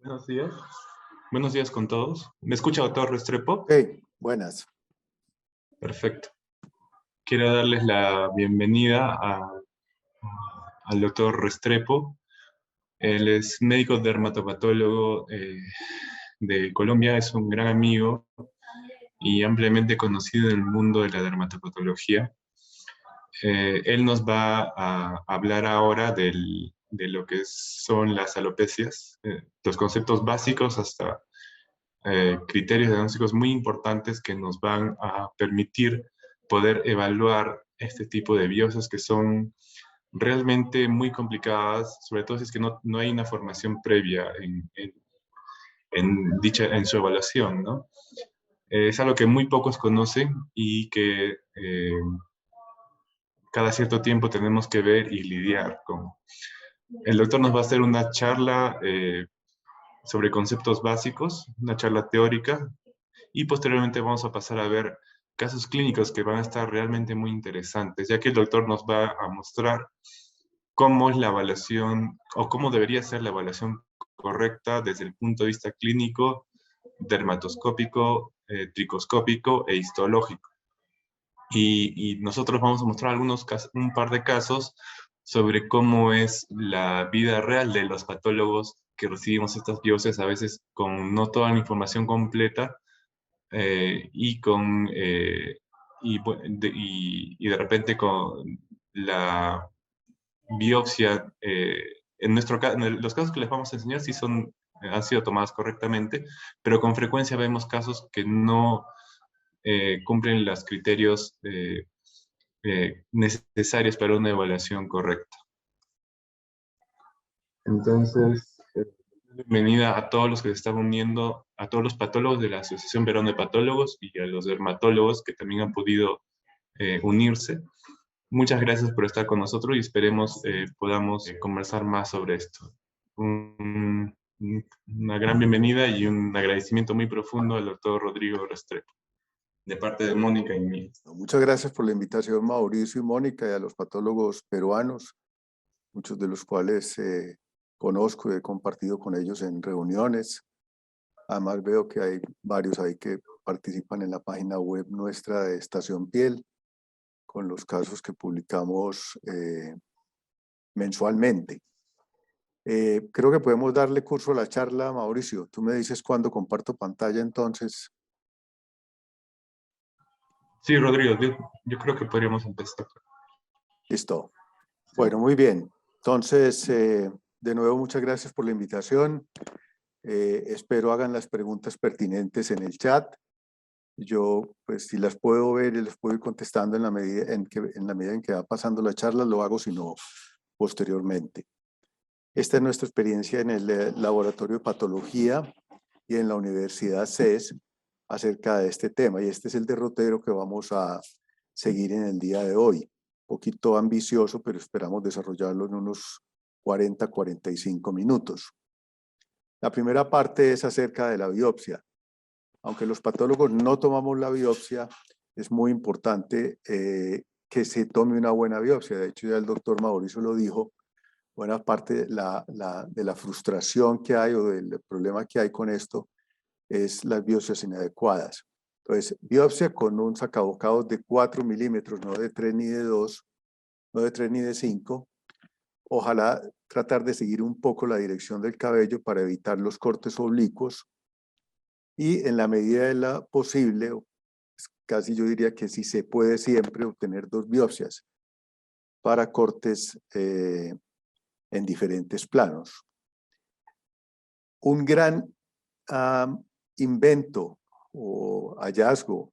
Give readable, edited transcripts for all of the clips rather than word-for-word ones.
Buenos días. Buenos días con todos. ¿Me escucha, doctor Restrepo? Hey, buenas. Perfecto. Quiero darles la bienvenida al doctor Restrepo. Él es médico dermatopatólogo de Colombia, es un gran amigo y ampliamente conocido en el mundo de la dermatopatología. Él nos va a hablar ahora de lo que son las alopecias, los conceptos básicos hasta criterios diagnósticos muy importantes que nos van a permitir poder evaluar este tipo de biopsias que son realmente muy complicadas, sobre todo si es que no hay una formación previa en su evaluación, ¿no? Es algo que muy pocos conocen y que cada cierto tiempo tenemos que ver y lidiar con. El doctor nos va a hacer una charla sobre conceptos básicos, una charla teórica, y posteriormente vamos a pasar a ver casos clínicos que van a estar realmente muy interesantes, ya que el doctor nos va a mostrar cómo es la evaluación o cómo debería ser la evaluación correcta desde el punto de vista clínico, dermatoscópico, tricoscópico e histológico. Y nosotros vamos a mostrar un par de casos sobre cómo es la vida real de los patólogos que recibimos estas biopsias, a veces con no toda la información completa, y de repente con la biopsia, en los casos que les vamos a enseñar sí han sido tomadas correctamente, pero con frecuencia vemos casos que no cumplen los criterios necesarios para una evaluación correcta. Entonces, bienvenida a todos los que se están uniendo, a todos los patólogos de la Asociación Peruana de Patólogos y a los dermatólogos que también han podido unirse. Muchas gracias por estar con nosotros y esperemos podamos conversar más sobre esto. Una gran bienvenida y un agradecimiento muy profundo al doctor Rodrigo Restrepo, de parte de Mónica y mí. Muchas gracias por la invitación, Mauricio y Mónica, y a los patólogos peruanos, muchos de los cuales conozco y he compartido con ellos en reuniones. Además veo que hay varios ahí que participan en la página web nuestra de Estación Piel, con los casos que publicamos mensualmente. Creo que podemos darle curso a la charla, Mauricio. Tú me dices cuándo comparto pantalla, entonces. Sí, Rodrigo, yo creo que podríamos empezar. Listo. Bueno, muy bien. Entonces, de nuevo, muchas gracias por la invitación. Espero hagan las preguntas pertinentes en el chat. Yo, pues, si las puedo ver y las puedo ir contestando en la medida en que va pasando la charla, lo hago, si no, posteriormente. Esta es nuestra experiencia en el Laboratorio de Patología y en la Universidad CES acerca de este tema. Y este es el derrotero que vamos a seguir en el día de hoy. Un poquito ambicioso, pero esperamos desarrollarlo en unos 40-45 minutos. La primera parte es acerca de la biopsia. Aunque los patólogos no tomamos la biopsia, es muy importante que se tome una buena biopsia. De hecho, ya el doctor Mauricio lo dijo, buena parte de la frustración que hay o del problema que hay con esto es las biopsias inadecuadas. Entonces, biopsia con un sacabocados de 4 milímetros, no de 3 ni de 2, no de 3 ni de 5. Ojalá tratar de seguir un poco la dirección del cabello para evitar los cortes oblicuos y en la medida de la posible, casi yo diría que si se puede siempre obtener 2 biopsias para cortes en diferentes planos. Un gran invento o hallazgo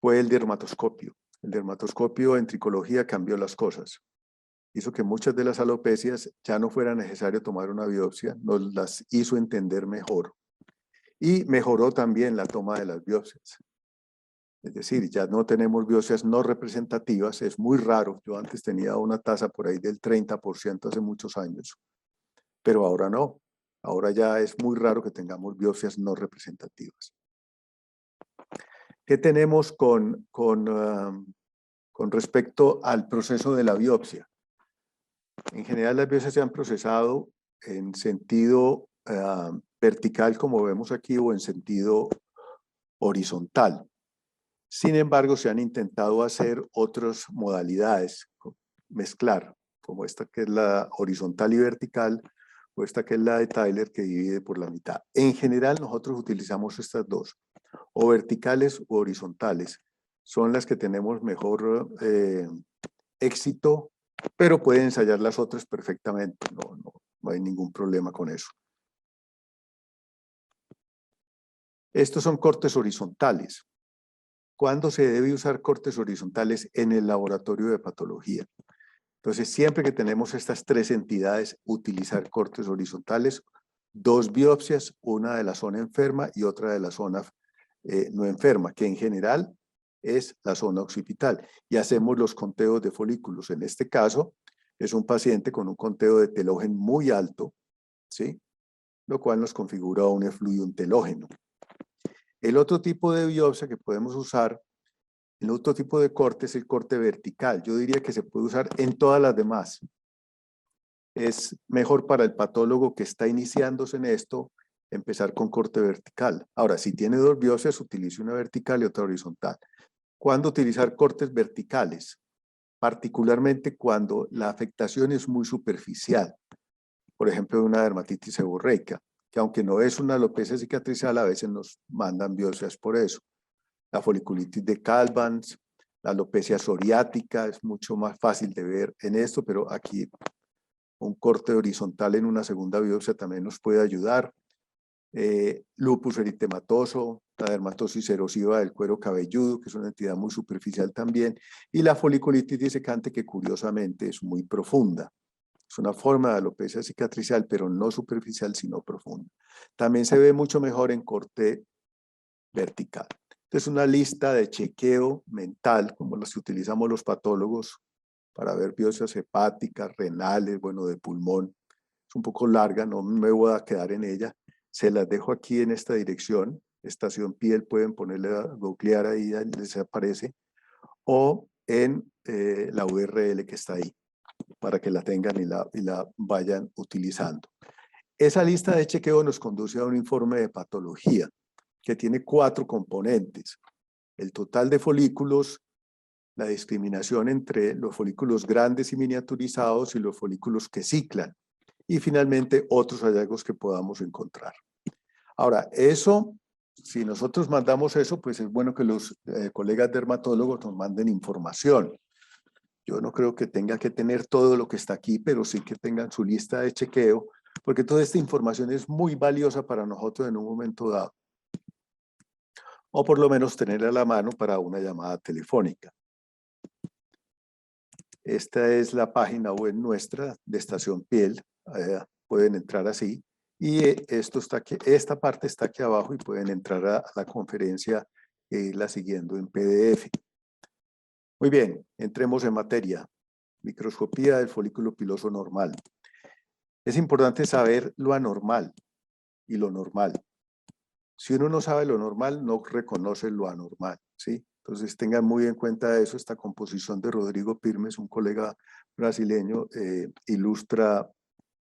fue el dermatoscopio. El dermatoscopio en tricología cambió las cosas. Hizo que muchas de las alopecias ya no fuera necesario tomar una biopsia, nos las hizo entender mejor. Y mejoró también la toma de las biopsias. Es decir, ya no tenemos biopsias no representativas, es muy raro. Yo antes tenía una tasa por ahí del 30% hace muchos años, pero ahora no. Ahora ya es muy raro que tengamos biopsias no representativas. ¿Qué tenemos con respecto al proceso de la biopsia? En general, las biopsias se han procesado en sentido vertical, como vemos aquí, o en sentido horizontal. Sin embargo, se han intentado hacer otras modalidades, mezclar, como esta que es la horizontal y vertical, o esta que es la de Tyler, que divide por la mitad. En general, nosotros utilizamos estas dos, o verticales o horizontales. Son las que tenemos mejor éxito, pero pueden ensayar las otras perfectamente, no hay ningún problema con eso. Estos son cortes horizontales. ¿Cuándo se debe usar cortes horizontales? En el laboratorio de patología. Entonces, siempre que tenemos estas tres entidades, utilizar cortes horizontales, dos biopsias, una de la zona enferma y otra de la zona no enferma, que en general es la zona occipital. Y hacemos los conteos de folículos. En este caso, es un paciente con un conteo de telógeno muy alto, ¿sí? Lo cual nos configura un efluvium telógeno. El otro tipo de biopsia que podemos usar, el otro tipo de corte es el corte vertical. Yo diría que se puede usar en todas las demás. Es mejor para el patólogo que está iniciándose en esto empezar con corte vertical. Ahora, si tiene dos biopsias, utilice una vertical y otra horizontal. ¿Cuándo utilizar cortes verticales? Particularmente cuando la afectación es muy superficial. Por ejemplo, de una dermatitis seborreica, que aunque no es una alopecia cicatricial, a veces nos mandan biopsias por eso. La foliculitis de Calvans, la alopecia psoriática, es mucho más fácil de ver en esto, pero aquí un corte horizontal en una segunda biopsia también nos puede ayudar. Lupus eritematoso, la dermatosis erosiva del cuero cabelludo, que es una entidad muy superficial también, y la foliculitis disecante, que curiosamente es muy profunda. Es una forma de alopecia cicatricial, pero no superficial, sino profunda. También se ve mucho mejor en corte vertical. Entonces, una lista de chequeo mental, como las que utilizamos los patólogos para ver biopsias hepáticas, renales, bueno, de pulmón. Es un poco larga, no me voy a quedar en ella. Se las dejo aquí en esta dirección. Estación piel, pueden ponerle a googlear ahí, les aparece. O en la URL que está ahí, para que la tengan y la vayan utilizando. Esa lista de chequeo nos conduce a un informe de patología que tiene 4 componentes. El total de folículos, la discriminación entre los folículos grandes y miniaturizados y los folículos que ciclan. Y finalmente otros hallazgos que podamos encontrar. Ahora, eso, si nosotros mandamos eso, pues es bueno que los colegas dermatólogos nos manden información. Yo no creo que tenga que tener todo lo que está aquí, pero sí que tengan su lista de chequeo, porque toda esta información es muy valiosa para nosotros en un momento dado. O por lo menos tenerla a la mano para una llamada telefónica. Esta es la página web nuestra de Estación Piel. Pueden entrar así. Y esto está aquí, esta parte está aquí abajo y pueden entrar a la conferencia e irla siguiendo en PDF. Muy bien, entremos en materia. Microscopía del folículo piloso normal. Es importante saber lo anormal y lo normal. Si uno no sabe lo normal, no reconoce lo anormal, ¿sí? Entonces tengan muy en cuenta eso. Esta composición de Rodrigo Pirmes, un colega brasileño, ilustra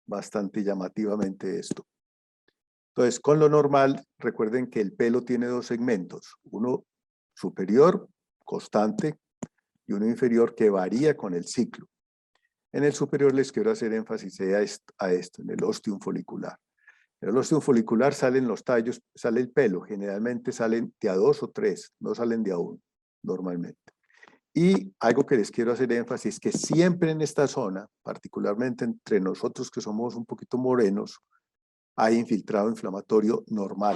bastante llamativamente esto. Entonces, con lo normal, recuerden que el pelo tiene 2 segmentos, uno superior, constante, y uno inferior que varía con el ciclo. En el superior les quiero hacer énfasis a esto, en el ostium folicular. En el ostium folicular salen los tallos, sale el pelo, generalmente salen de a 2 o 3, no salen de a 1, normalmente. Y algo que les quiero hacer énfasis es que siempre en esta zona, particularmente entre nosotros que somos un poquito morenos, hay infiltrado inflamatorio normal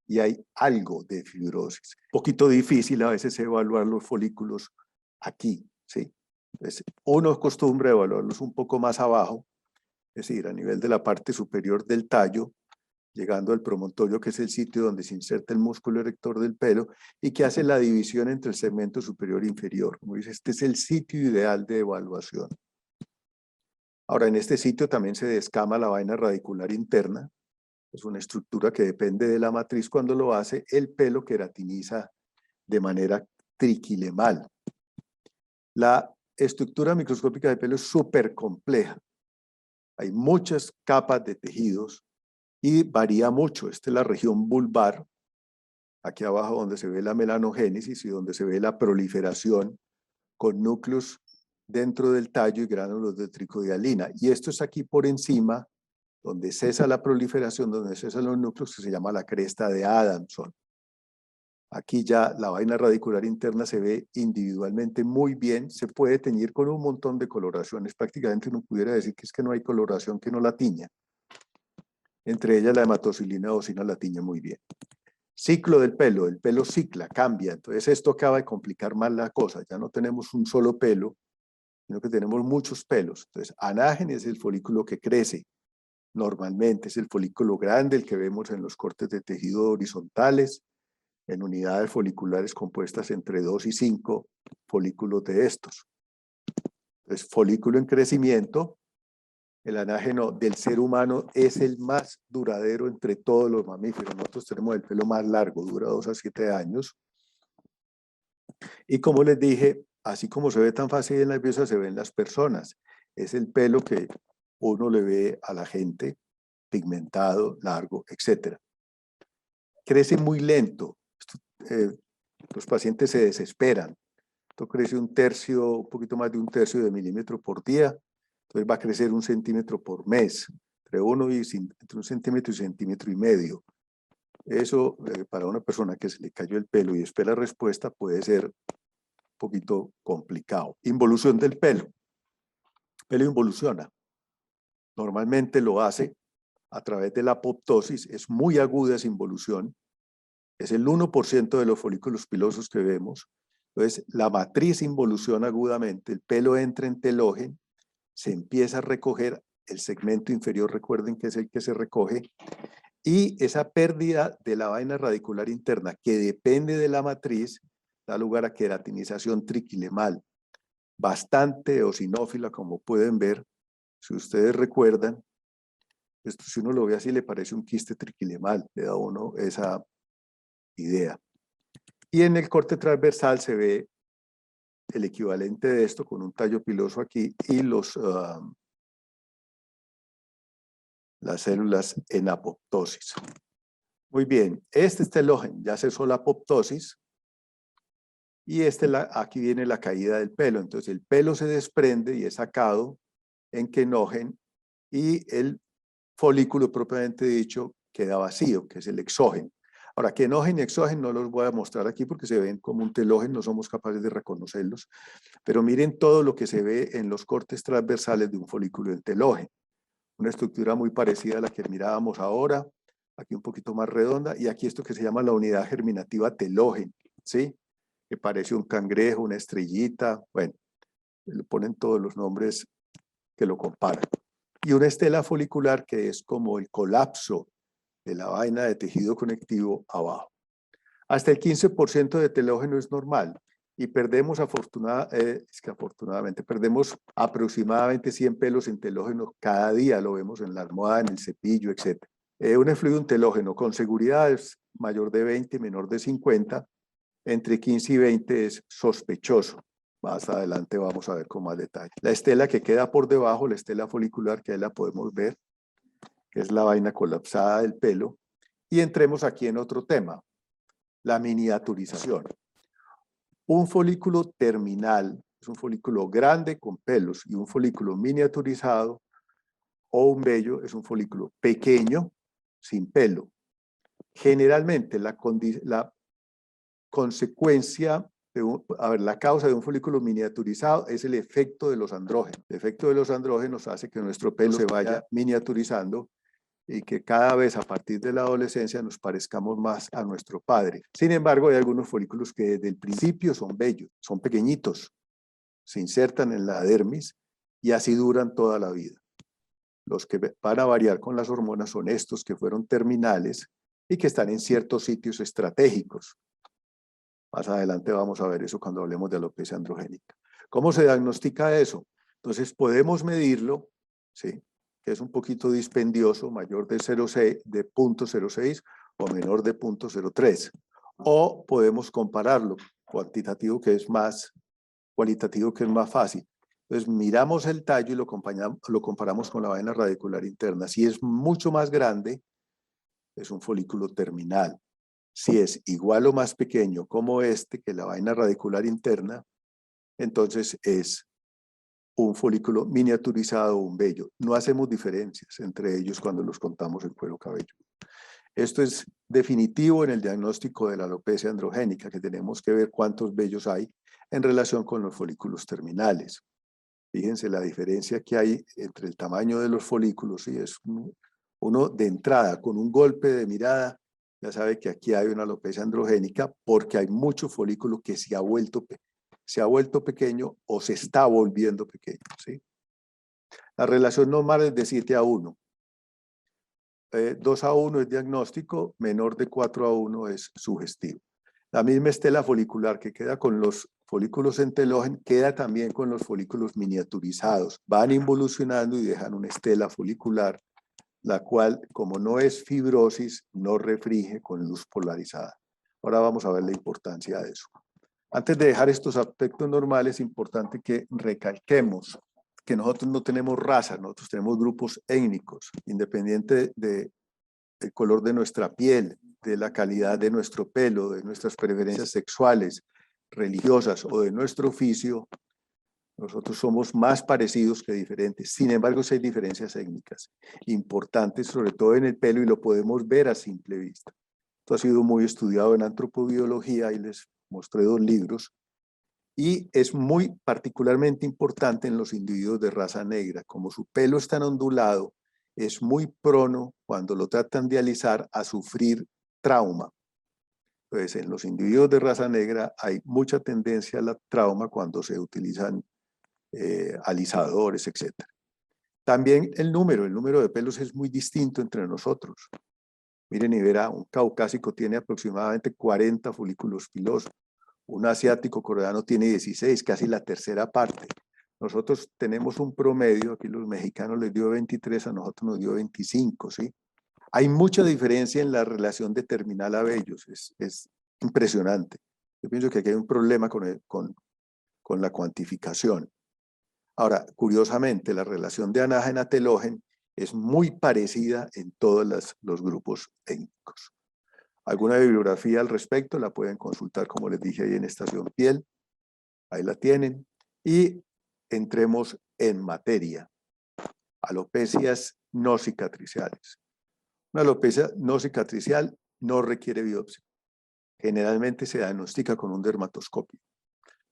y hay algo de fibrosis. Un poquito difícil a veces evaluar los folículos aquí, ¿sí? Entonces, uno acostumbra evaluarlos un poco más abajo, es decir, a nivel de la parte superior del tallo, llegando al promontorio, que es el sitio donde se inserta el músculo erector del pelo y que hace la división entre el segmento superior e inferior. Como dice, este es el sitio ideal de evaluación. Ahora, en este sitio también se descama la vaina radicular interna. Es una estructura que depende de la matriz cuando lo hace. El pelo queratiniza de manera triquilemal. La estructura microscópica del pelo es súper compleja. Hay muchas capas de tejidos y varía mucho. Esta es la región vulvar, aquí abajo donde se ve la melanogénesis y donde se ve la proliferación con núcleos dentro del tallo y gránulos de tricodialina. Y esto es aquí por encima, donde cesa la proliferación, donde cesan los núcleos, que se llama la cresta de Adamson. Aquí ya la vaina radicular interna se ve individualmente muy bien, se puede teñir con un montón de coloraciones, prácticamente uno pudiera decir que es que no hay coloración que no la tiña. Entre ellas la hematocilina docina la tiñe muy bien. Ciclo del pelo, el pelo cicla, cambia, entonces esto acaba de complicar más la cosa, ya no tenemos un solo pelo, sino que tenemos muchos pelos. Entonces, anágene es el folículo que crece, normalmente es el folículo grande, el que vemos en los cortes de tejido horizontales, en unidades foliculares compuestas entre 2 y 5 folículos de estos. Entonces, folículo en crecimiento, el anágeno del ser humano es el más duradero entre todos los mamíferos. Nosotros tenemos el pelo más largo, dura 2 a 7 años. Y como les dije, así como se ve tan fácil en la pieza, se ve en las personas. Es el pelo que uno le ve a la gente, pigmentado, largo, etc. Crece muy lento. Los pacientes se desesperan. Esto crece un poquito más de 1/3 de milímetro por día. Entonces va a crecer 1 centímetro por mes, entre 1 centímetro y 1,5 centímetros. Eso para una persona que se le cayó el pelo y espera respuesta puede ser un poquito complicado. Involución del pelo. El pelo involuciona. Normalmente lo hace a través de la apoptosis. Es muy aguda esa involución. Es el 1% de los folículos pilosos que vemos. Entonces, la matriz involuciona agudamente, el pelo entra en telógeno, se empieza a recoger el segmento inferior, recuerden que es el que se recoge, y esa pérdida de la vaina radicular interna, que depende de la matriz, da lugar a queratinización triquilemal, bastante eosinófila, como pueden ver. Si ustedes recuerdan, esto si uno lo ve así le parece un quiste triquilemal, le da a uno esa idea. Y en el corte transversal se ve el equivalente de esto con un tallo piloso aquí y las células en apoptosis. Muy bien, este es telógeno, ya cesó la apoptosis y aquí viene la caída del pelo. Entonces el pelo se desprende y es sacado en quenógeno y el folículo propiamente dicho queda vacío, que es el exógeno. Ahora, quenógeno y exógeno no los voy a mostrar aquí porque se ven como un telógeno, no somos capaces de reconocerlos, pero miren todo lo que se ve en los cortes transversales de un folículo en telógeno. Una estructura muy parecida a la que mirábamos ahora, aquí un poquito más redonda, y aquí esto que se llama la unidad germinativa telógeno, ¿sí? Que parece un cangrejo, una estrellita, bueno, le ponen todos los nombres que lo comparan. Y una estela folicular que es como el colapso de la vaina de tejido conectivo abajo. Hasta el 15% de telógeno es normal y perdemos afortunadamente perdemos aproximadamente 100 pelos en telógeno cada día, lo vemos en la almohada, en el cepillo, etc. Un efluido en telógeno con seguridad es mayor de 20, menor de 50, entre 15 y 20 es sospechoso. Más adelante vamos a ver con más detalle. La estela que queda por debajo, la estela folicular, que ahí la podemos ver, que es la vaina colapsada del pelo. Y entremos aquí en otro tema, la miniaturización. Un folículo terminal es un folículo grande con pelos y un folículo miniaturizado o un vello es un folículo pequeño sin pelo. Generalmente la consecuencia, la causa de un folículo miniaturizado es el efecto de los andrógenos. El efecto de los andrógenos hace que nuestro pelo se vaya miniaturizando y que cada vez a partir de la adolescencia nos parezcamos más a nuestro padre. Sin embargo, hay algunos folículos que desde el principio son bellos, son pequeñitos, se insertan en la dermis y así duran toda la vida. Los que van a variar con las hormonas son estos que fueron terminales y que están en ciertos sitios estratégicos. Más adelante vamos a ver eso cuando hablemos de alopecia androgénica. ¿Cómo se diagnostica eso? Entonces podemos medirlo, ¿sí? Que es un poquito dispendioso, mayor de 0.06 o menor de 0.03. O podemos compararlo, cuantitativo que es más, cualitativo que es más fácil. Entonces miramos el tallo y lo comparamos con la vaina radicular interna. Si es mucho más grande, es un folículo terminal. Si es igual o más pequeño como este, que la vaina radicular interna, entonces es un folículo miniaturizado o un vello. No hacemos diferencias entre ellos cuando los contamos en cuero cabelludo. Esto es definitivo en el diagnóstico de la alopecia androgénica, que tenemos que ver cuántos vellos hay en relación con los folículos terminales. Fíjense la diferencia que hay entre el tamaño de los folículos, y es uno de entrada, con un golpe de mirada, ya sabe que aquí hay una alopecia androgénica porque hay mucho folículo que se ha vuelto pequeño o se está volviendo pequeño, ¿sí? La relación normal es de 7:1. 2:1 es diagnóstico, menor de 4:1 es sugestivo. La misma estela folicular que queda con los folículos en telógeno queda también con los folículos miniaturizados. Van involucionando y dejan una estela folicular, la cual, como no es fibrosis, no refrige con luz polarizada. Ahora vamos a ver la importancia de eso. Antes de dejar estos aspectos normales, es importante que recalquemos que nosotros no tenemos raza, nosotros tenemos grupos étnicos, independiente del color de nuestra piel, de la calidad de nuestro pelo, de nuestras preferencias sexuales, religiosas o de nuestro oficio. Nosotros somos más parecidos que diferentes. Sin embargo, sí hay diferencias étnicas importantes, sobre todo en el pelo, y lo podemos ver a simple vista. Esto ha sido muy estudiado en antropobiología y les mostré 2 libros. Y es muy particularmente importante en los individuos de raza negra. Como su pelo es tan ondulado, es muy prono, cuando lo tratan de alisar, a sufrir trauma. Entonces, en los individuos de raza negra hay mucha tendencia al trauma cuando se utilizan alisadores, etc. También el número de pelos es muy distinto entre nosotros. Miren y verá, un caucásico tiene aproximadamente 40 folículos pilosos. Un asiático coreano tiene 16, casi la tercera parte. Nosotros tenemos un promedio, aquí los mexicanos les dio 23, a nosotros nos dio 25, ¿sí? Hay mucha diferencia en la relación de terminal a vellos, es impresionante. Yo pienso que aquí hay un problema con la cuantificación. Ahora, curiosamente, la relación de anágena a telógeno es muy parecida en todos los grupos étnicos. Alguna bibliografía al respecto la pueden consultar, como les dije, ahí en Estación Piel. Ahí la tienen. Y entremos en materia. Alopecias no cicatriciales. Una alopecia no cicatricial no requiere biopsia. Generalmente se diagnostica con un dermatoscopio.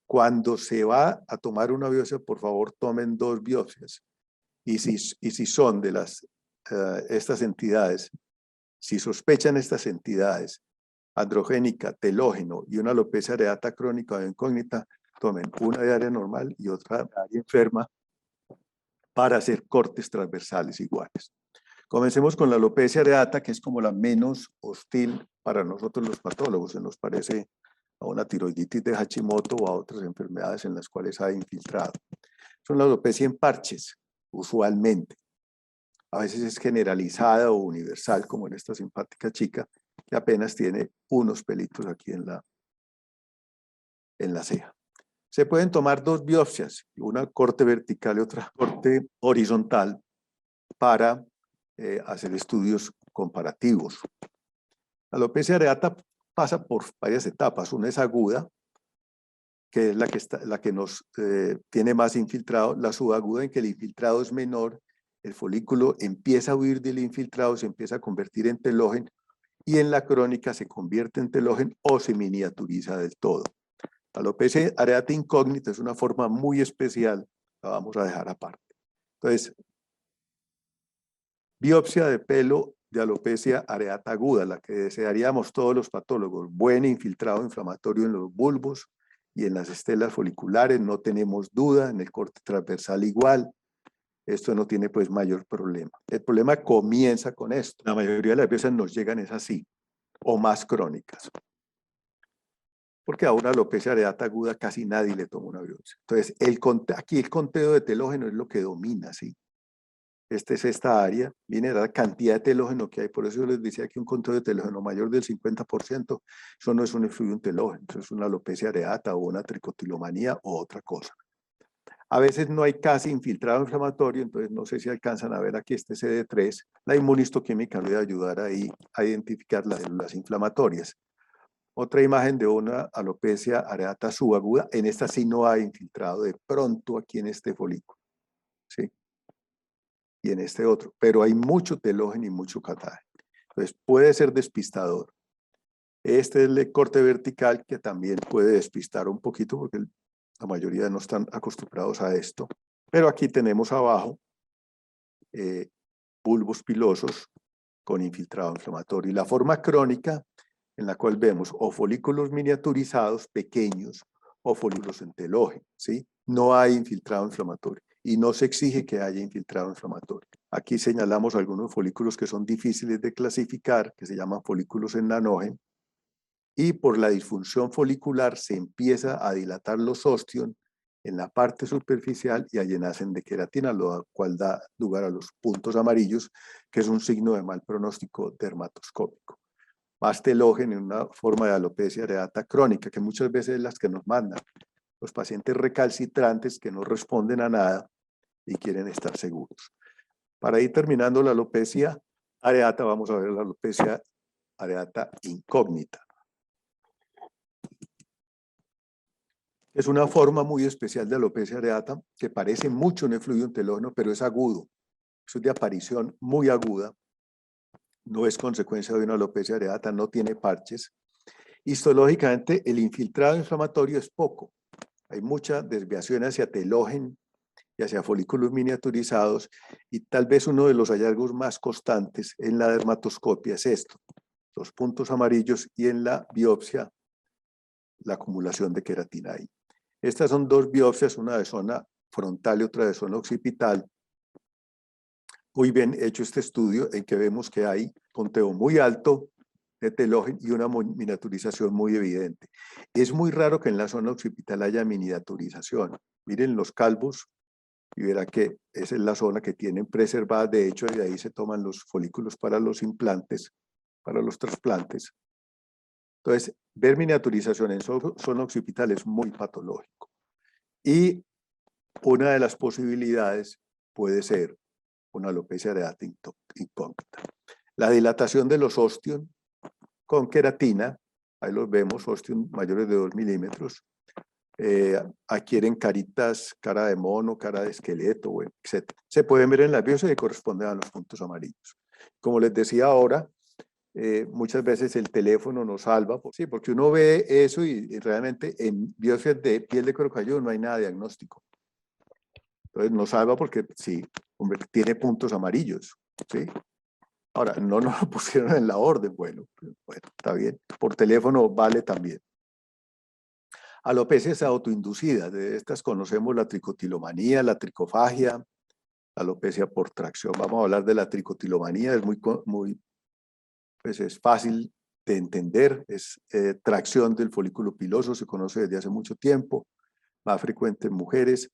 Cuando se va a tomar una biopsia, por favor, tomen 2 biopsias. Y si son de estas entidades, si sospechan estas entidades, androgénica, telógeno y una alopecia areata crónica o incógnita, tomen una de área normal y otra de área enferma para hacer cortes transversales iguales. Comencemos con la alopecia areata, que es como la menos hostil para nosotros los patólogos. Se nos parece a una tiroiditis de Hashimoto o a otras enfermedades en las cuales hay infiltrado. Son la alopecia en parches, usualmente. A veces es generalizada o universal, como en esta simpática chica, que apenas tiene unos pelitos aquí en la ceja. Se pueden tomar 2 biopsias, una corte vertical y otra corte horizontal, para hacer estudios comparativos. La alopecia areata pasa por varias etapas. Una es aguda, que es la que nos tiene más infiltrado. La subaguda, en que el infiltrado es menor, el folículo empieza a huir del infiltrado, se empieza a convertir en telógeno, y en la crónica se convierte en telógeno o se miniaturiza del todo. La alopecia areata incógnita es una forma muy especial, la vamos a dejar aparte. Entonces, biopsia de pelo de alopecia areata aguda, la que desearíamos todos los patólogos. Buen infiltrado inflamatorio en los bulbos y en las estelas foliculares, no tenemos duda, en el corte transversal igual. Esto no tiene pues mayor problema. El problema comienza con esto. La mayoría de las veces nos llegan es así, o más crónicas. Porque a una alopecia areata aguda casi nadie le toma una biopsia. Entonces, aquí el conteo de telógeno es lo que domina, ¿sí? Esta área, viene la cantidad de telógeno que hay. Por eso yo les decía que un conteo de telógeno mayor del 50%, eso no es un efluvio telógeno, eso es una alopecia areata o una tricotilomanía o otra cosa. A veces no hay casi infiltrado inflamatorio, entonces no sé si alcanzan a ver aquí este CD3. La inmunistoquímica debe ayudar ahí a identificar las células inflamatorias. Otra imagen de una alopecia areata subaguda. En esta sí no hay infiltrado de pronto aquí en este folículo, ¿sí? Y en este otro. Pero hay mucho telógeno y mucho catágeno. Entonces puede ser despistador. Este es el corte vertical que también puede despistar un poquito porque la mayoría no están acostumbrados a esto. Pero aquí tenemos abajo bulbos pilosos con infiltrado inflamatorio. Y la forma crónica en la cual vemos o folículos miniaturizados pequeños o folículos en telógeno, ¿sí? No hay infiltrado inflamatorio y no se exige que haya infiltrado inflamatorio. Aquí señalamos algunos folículos que son difíciles de clasificar, que se llaman folículos en nanógeno, y por la disfunción folicular se empieza a dilatar los ostión en la parte superficial y a llenarse de queratina, lo cual da lugar a los puntos amarillos, que es un signo de mal pronóstico dermatoscópico. Más telógeno en una forma de alopecia areata crónica, que muchas veces es las que nos mandan los pacientes recalcitrantes que no responden a nada y quieren estar seguros. Para ir terminando la alopecia areata, vamos a ver la alopecia areata incógnita. Es una forma muy especial de alopecia areata que parece mucho en el fluido telógeno, pero es agudo. Es de aparición muy aguda. No es consecuencia de una alopecia areata, no tiene parches. Histológicamente, el infiltrado inflamatorio es poco. Hay mucha desviación hacia telógeno y hacia folículos miniaturizados, y tal vez uno de los hallazgos más constantes en la dermatoscopia es esto, los puntos amarillos, y en la biopsia, la acumulación de queratina ahí. Estas son dos biopsias, una de zona frontal y otra de zona occipital. Muy bien hecho este estudio en que vemos que hay conteo muy alto de telógeno y una miniaturización muy evidente. Es muy raro que en la zona occipital haya miniaturización. Miren los calvos y verá que esa es la zona que tienen preservada. De hecho, de ahí se toman los folículos para los implantes, para los trasplantes. Entonces, ver miniaturización en zona occipital es muy patológico. Y una de las posibilidades puede ser una alopecia areata incógnita. La dilatación de los ostión con queratina, ahí los vemos, ostión mayores de 2 milímetros, adquieren caritas, cara de mono, cara de esqueleto, bueno, etc. Se pueden ver en la biopsia y corresponden a los puntos amarillos. Como les decía ahora, muchas veces el teléfono nos salva, sí, porque uno ve eso y realmente en biopsias de piel de cuero cabelludo no hay nada diagnóstico. Entonces nos salva porque sí, hombre, tiene puntos amarillos, ¿sí? Ahora, no nos lo pusieron en la orden, bueno, está bien. Por teléfono vale también. Alopecias autoinducidas, de estas conocemos la tricotilomanía, la tricofagia, la alopecia por tracción. Vamos a hablar de la tricotilomanía, es pues es fácil de entender, es tracción del folículo piloso, se conoce desde hace mucho tiempo, más frecuente en mujeres,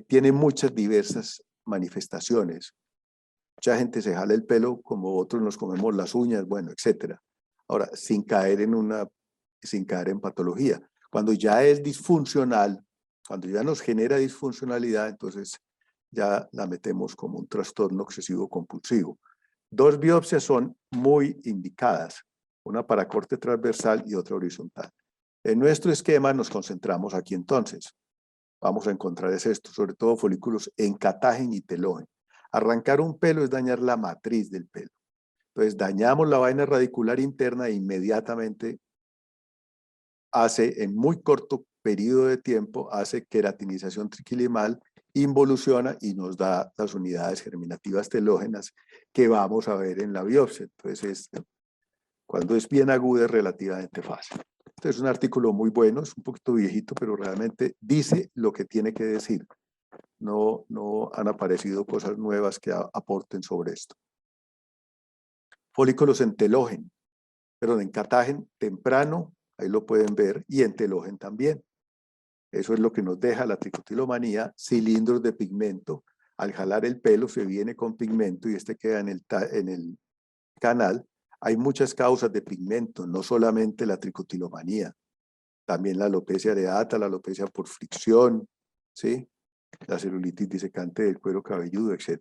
tiene muchas diversas manifestaciones. Mucha gente se jala el pelo, como otros nos comemos las uñas, bueno, etcétera. Ahora, sin caer en patología. Cuando ya es disfuncional, cuando ya nos genera disfuncionalidad, entonces ya la metemos como un trastorno obsesivo compulsivo. Dos biopsias son muy indicadas, una para corte transversal y otra horizontal. En nuestro esquema nos concentramos aquí entonces. Vamos a encontrar esto, sobre todo folículos en catágeno y telógeno. Arrancar un pelo es dañar la matriz del pelo. Entonces dañamos la vaina radicular interna e inmediatamente hace, en muy corto periodo de tiempo, hace queratinización triquilimal, involuciona y nos da las unidades germinativas telógenas que vamos a ver en la biopsia. Entonces, cuando es bien aguda es relativamente fácil. Este es un artículo muy bueno, es un poquito viejito, pero realmente dice lo que tiene que decir. No han aparecido cosas nuevas que aporten sobre esto. Folículos en telógeno, perdón, en catágeno temprano, ahí lo pueden ver, y en telógeno también. Eso es lo que nos deja la tricotilomanía, cilindros de pigmento. Al jalar el pelo se viene con pigmento y este queda en el canal. Hay muchas causas de pigmento, no solamente la tricotilomanía, también la alopecia areata, la alopecia por fricción, ¿sí? la celulitis disecante del cuero cabelludo, etc.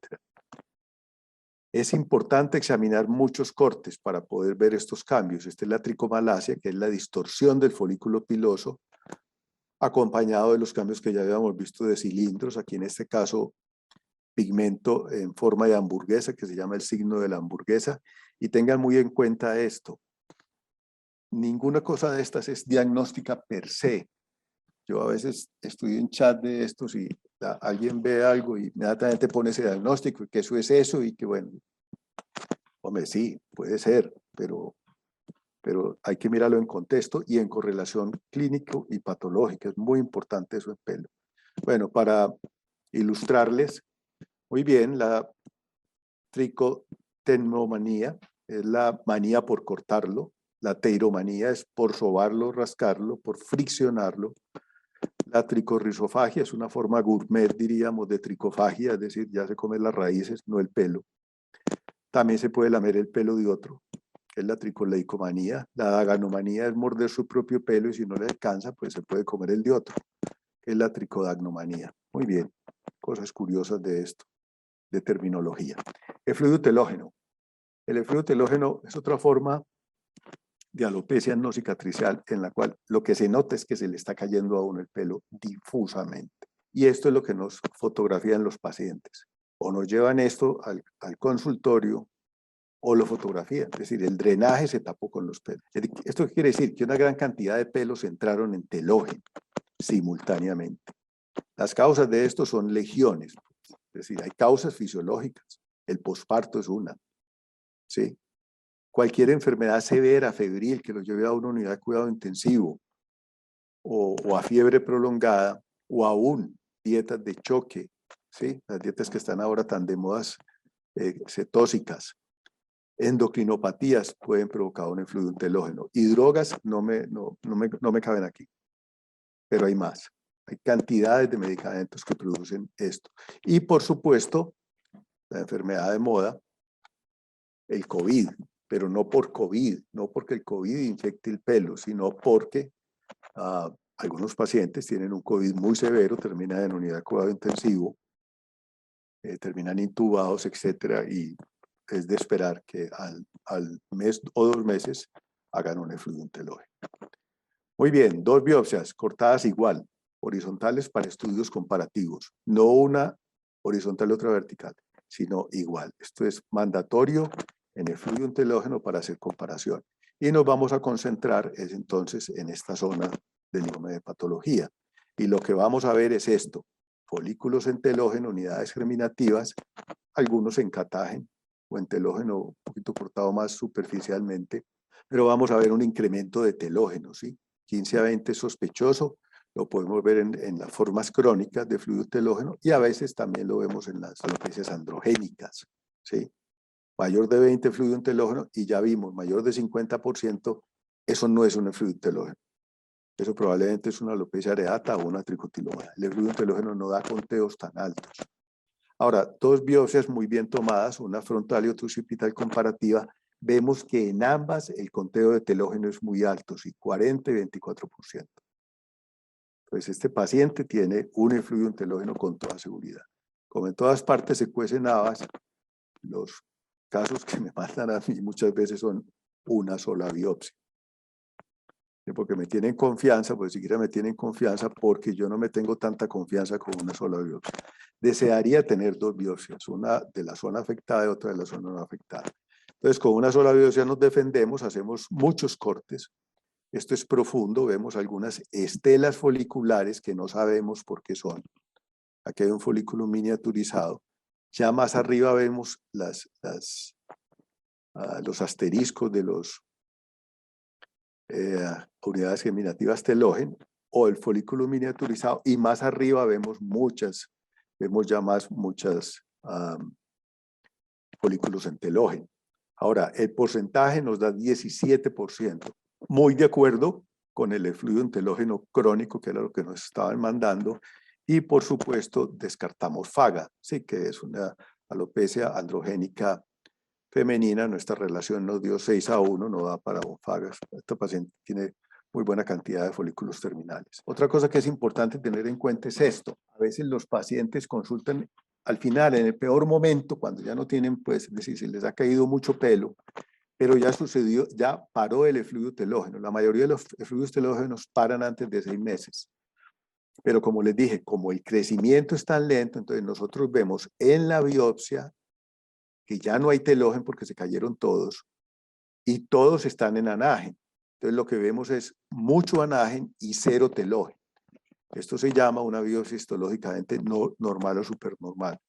Es importante examinar muchos cortes para poder ver estos cambios. Esta es la tricomalacia, que es la distorsión del folículo piloso, acompañado de los cambios que ya habíamos visto de cilindros, aquí en este caso pigmento en forma de hamburguesa, que se llama el signo de la hamburguesa, y tengan muy en cuenta esto. Ninguna cosa de estas es diagnóstica per se. Yo a veces estoy en chat de estos y alguien ve algo y inmediatamente pone ese diagnóstico, y que eso es eso, y que bueno, hombre, sí, puede ser, pero hay que mirarlo en contexto y en correlación clínico y patológica. Es muy importante eso en pelo. Bueno, para ilustrarles, muy bien, la tricotecnomanía es la manía por cortarlo, la teiromanía es por sobarlo, rascarlo, por friccionarlo. La tricorrizofagia es una forma gourmet, diríamos, de tricofagia, es decir, ya se comen las raíces, no el pelo. También se puede lamer el pelo de otro, que es la tricoleicomanía. La daganomanía es morder su propio pelo y si no le alcanza, pues se puede comer el de otro, que es la tricodagnomanía. Muy bien, cosas curiosas de esto, de terminología. El fluido telógeno. El fluido telógeno es otra forma de alopecia no cicatricial en la cual lo que se nota es que se le está cayendo a uno el pelo difusamente. Y esto es lo que nos fotografían los pacientes. O nos llevan esto al consultorio o lo fotografían. Es decir, el drenaje se tapó con los pelos. ¿Esto quiere decir? Que una gran cantidad de pelos entraron en telógeno simultáneamente. Las causas de esto son legiones. Es decir, hay causas fisiológicas. El posparto es una. ¿Sí? Cualquier enfermedad severa, febril, que lo lleve a una unidad de cuidado intensivo, o a fiebre prolongada, o aún dietas de choque, ¿sí? Las dietas que están ahora tan de modas, cetóxicas. Endocrinopatías pueden provocar un efluvio telógeno. Y drogas no me caben aquí, pero hay más. Hay cantidades de medicamentos que producen esto. Y por supuesto, la enfermedad de moda, el COVID, pero no por COVID, no porque el COVID infecte el pelo, sino porque algunos pacientes tienen un COVID muy severo, terminan en unidad de cuidado intensivo, terminan intubados, etcétera, y es de esperar que al mes o 2 meses hagan un efluvio telógeno. Muy bien, 2 biopsias cortadas igual, horizontales para estudios comparativos, no una horizontal y otra vertical, sino igual. Esto es mandatorio en el fluido telógeno para hacer comparación. Y nos vamos a concentrar entonces en esta zona del informe de patología. Y lo que vamos a ver es esto: folículos en telógeno, unidades germinativas, algunos en catágeno o en telógeno un poquito cortado más superficialmente, pero vamos a ver un incremento de telógeno, ¿sí? 15 a 20 sospechoso, lo podemos ver en las formas crónicas de fluido telógeno y a veces también lo vemos en las alopecias androgénicas, ¿sí? Mayor de 20 fluido telógeno y ya vimos, mayor de 50%, eso no es un fluido telógeno. Eso probablemente es una alopecia areata o una tricotiloma. El fluido telógeno no da conteos tan altos. Ahora, 2 biopsias muy bien tomadas, una frontal y otra occipital comparativa, vemos que en ambas el conteo de telógeno es muy alto, sí, 40 y 24%. Pues este paciente tiene un efluvio telógeno con toda seguridad. Como en todas partes se cuecen habas, los casos que me mandan a mí muchas veces son una sola biopsia. Porque me tienen confianza, pues siquiera me tienen confianza porque yo no me tengo tanta confianza con una sola biopsia. Desearía tener 2 biopsias, una de la zona afectada y otra de la zona no afectada. Entonces, con una sola biopsia nos defendemos, hacemos muchos cortes. Esto es profundo, vemos algunas estelas foliculares que no sabemos por qué son. Aquí hay un folículo miniaturizado. Ya más arriba vemos los asteriscos de los unidades germinativas telógeno o el folículo miniaturizado, y más arriba vemos ya muchas folículos en telógeno. Ahora, el porcentaje nos da 17%, muy de acuerdo con el efluvio en telógeno crónico, que era lo que nos estaban mandando, y por supuesto descartamos FAGA, sí, que es una alopecia androgénica femenina. Nuestra relación nos dio 6 a 1, no da para un FAGA. Esta paciente tiene muy buena cantidad de folículos terminales. Otra cosa que es importante tener en cuenta es esto. A veces los pacientes consultan al final, en el peor momento, cuando ya no tienen, pues, es decir, se les ha caído mucho pelo, pero ya sucedió, ya paró el efluvio telógeno. La mayoría de los efluvios telógenos paran antes de 6 meses. Pero como les dije, como el crecimiento es tan lento, entonces nosotros vemos en la biopsia que ya no hay telógeno porque se cayeron todos y todos están en anágeno. Entonces lo que vemos es mucho anágeno y cero telógeno. Esto se llama una biopsia histológicamente no normal o supernormal.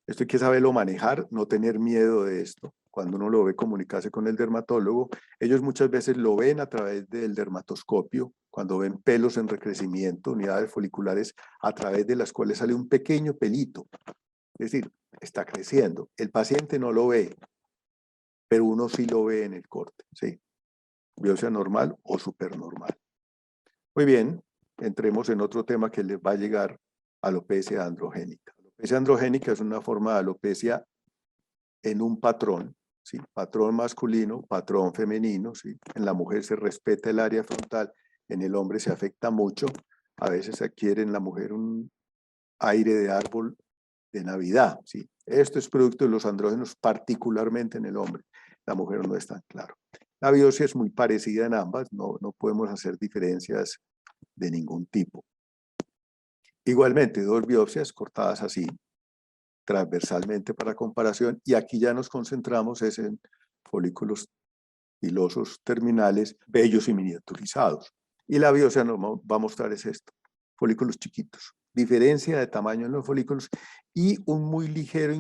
Esto hay que saberlo manejar, no tener miedo de esto. Cuando uno lo ve comunicarse con el dermatólogo, ellos muchas veces lo ven a través del dermatoscopio, cuando ven pelos en recrecimiento, unidades foliculares a través de las cuales sale un pequeño pelito. Es decir, está creciendo. El paciente no lo ve, pero uno sí lo ve en el corte, ¿sí? Biopsia normal o supernormal. Muy bien, entremos en otro tema que les va a llegar: alopecia androgénica. Alopecia androgénica es una forma de alopecia en un patrón, ¿sí? Patrón masculino, patrón femenino, ¿sí? En la mujer se respeta el área frontal, en el hombre se afecta mucho. A veces adquiere en la mujer un aire de árbol de Navidad, ¿sí? Esto es producto de los andrógenos, particularmente en el hombre. La mujer no es tan claro. La biopsia es muy parecida en ambas, no podemos hacer diferencias de ningún tipo. Igualmente, 2 biopsias cortadas así, transversalmente para comparación, y aquí ya nos concentramos es en folículos pilosos terminales, bellos y miniaturizados. Y la biopsia nos va a mostrar es esto: folículos chiquitos, diferencia de tamaño en los folículos y un muy ligero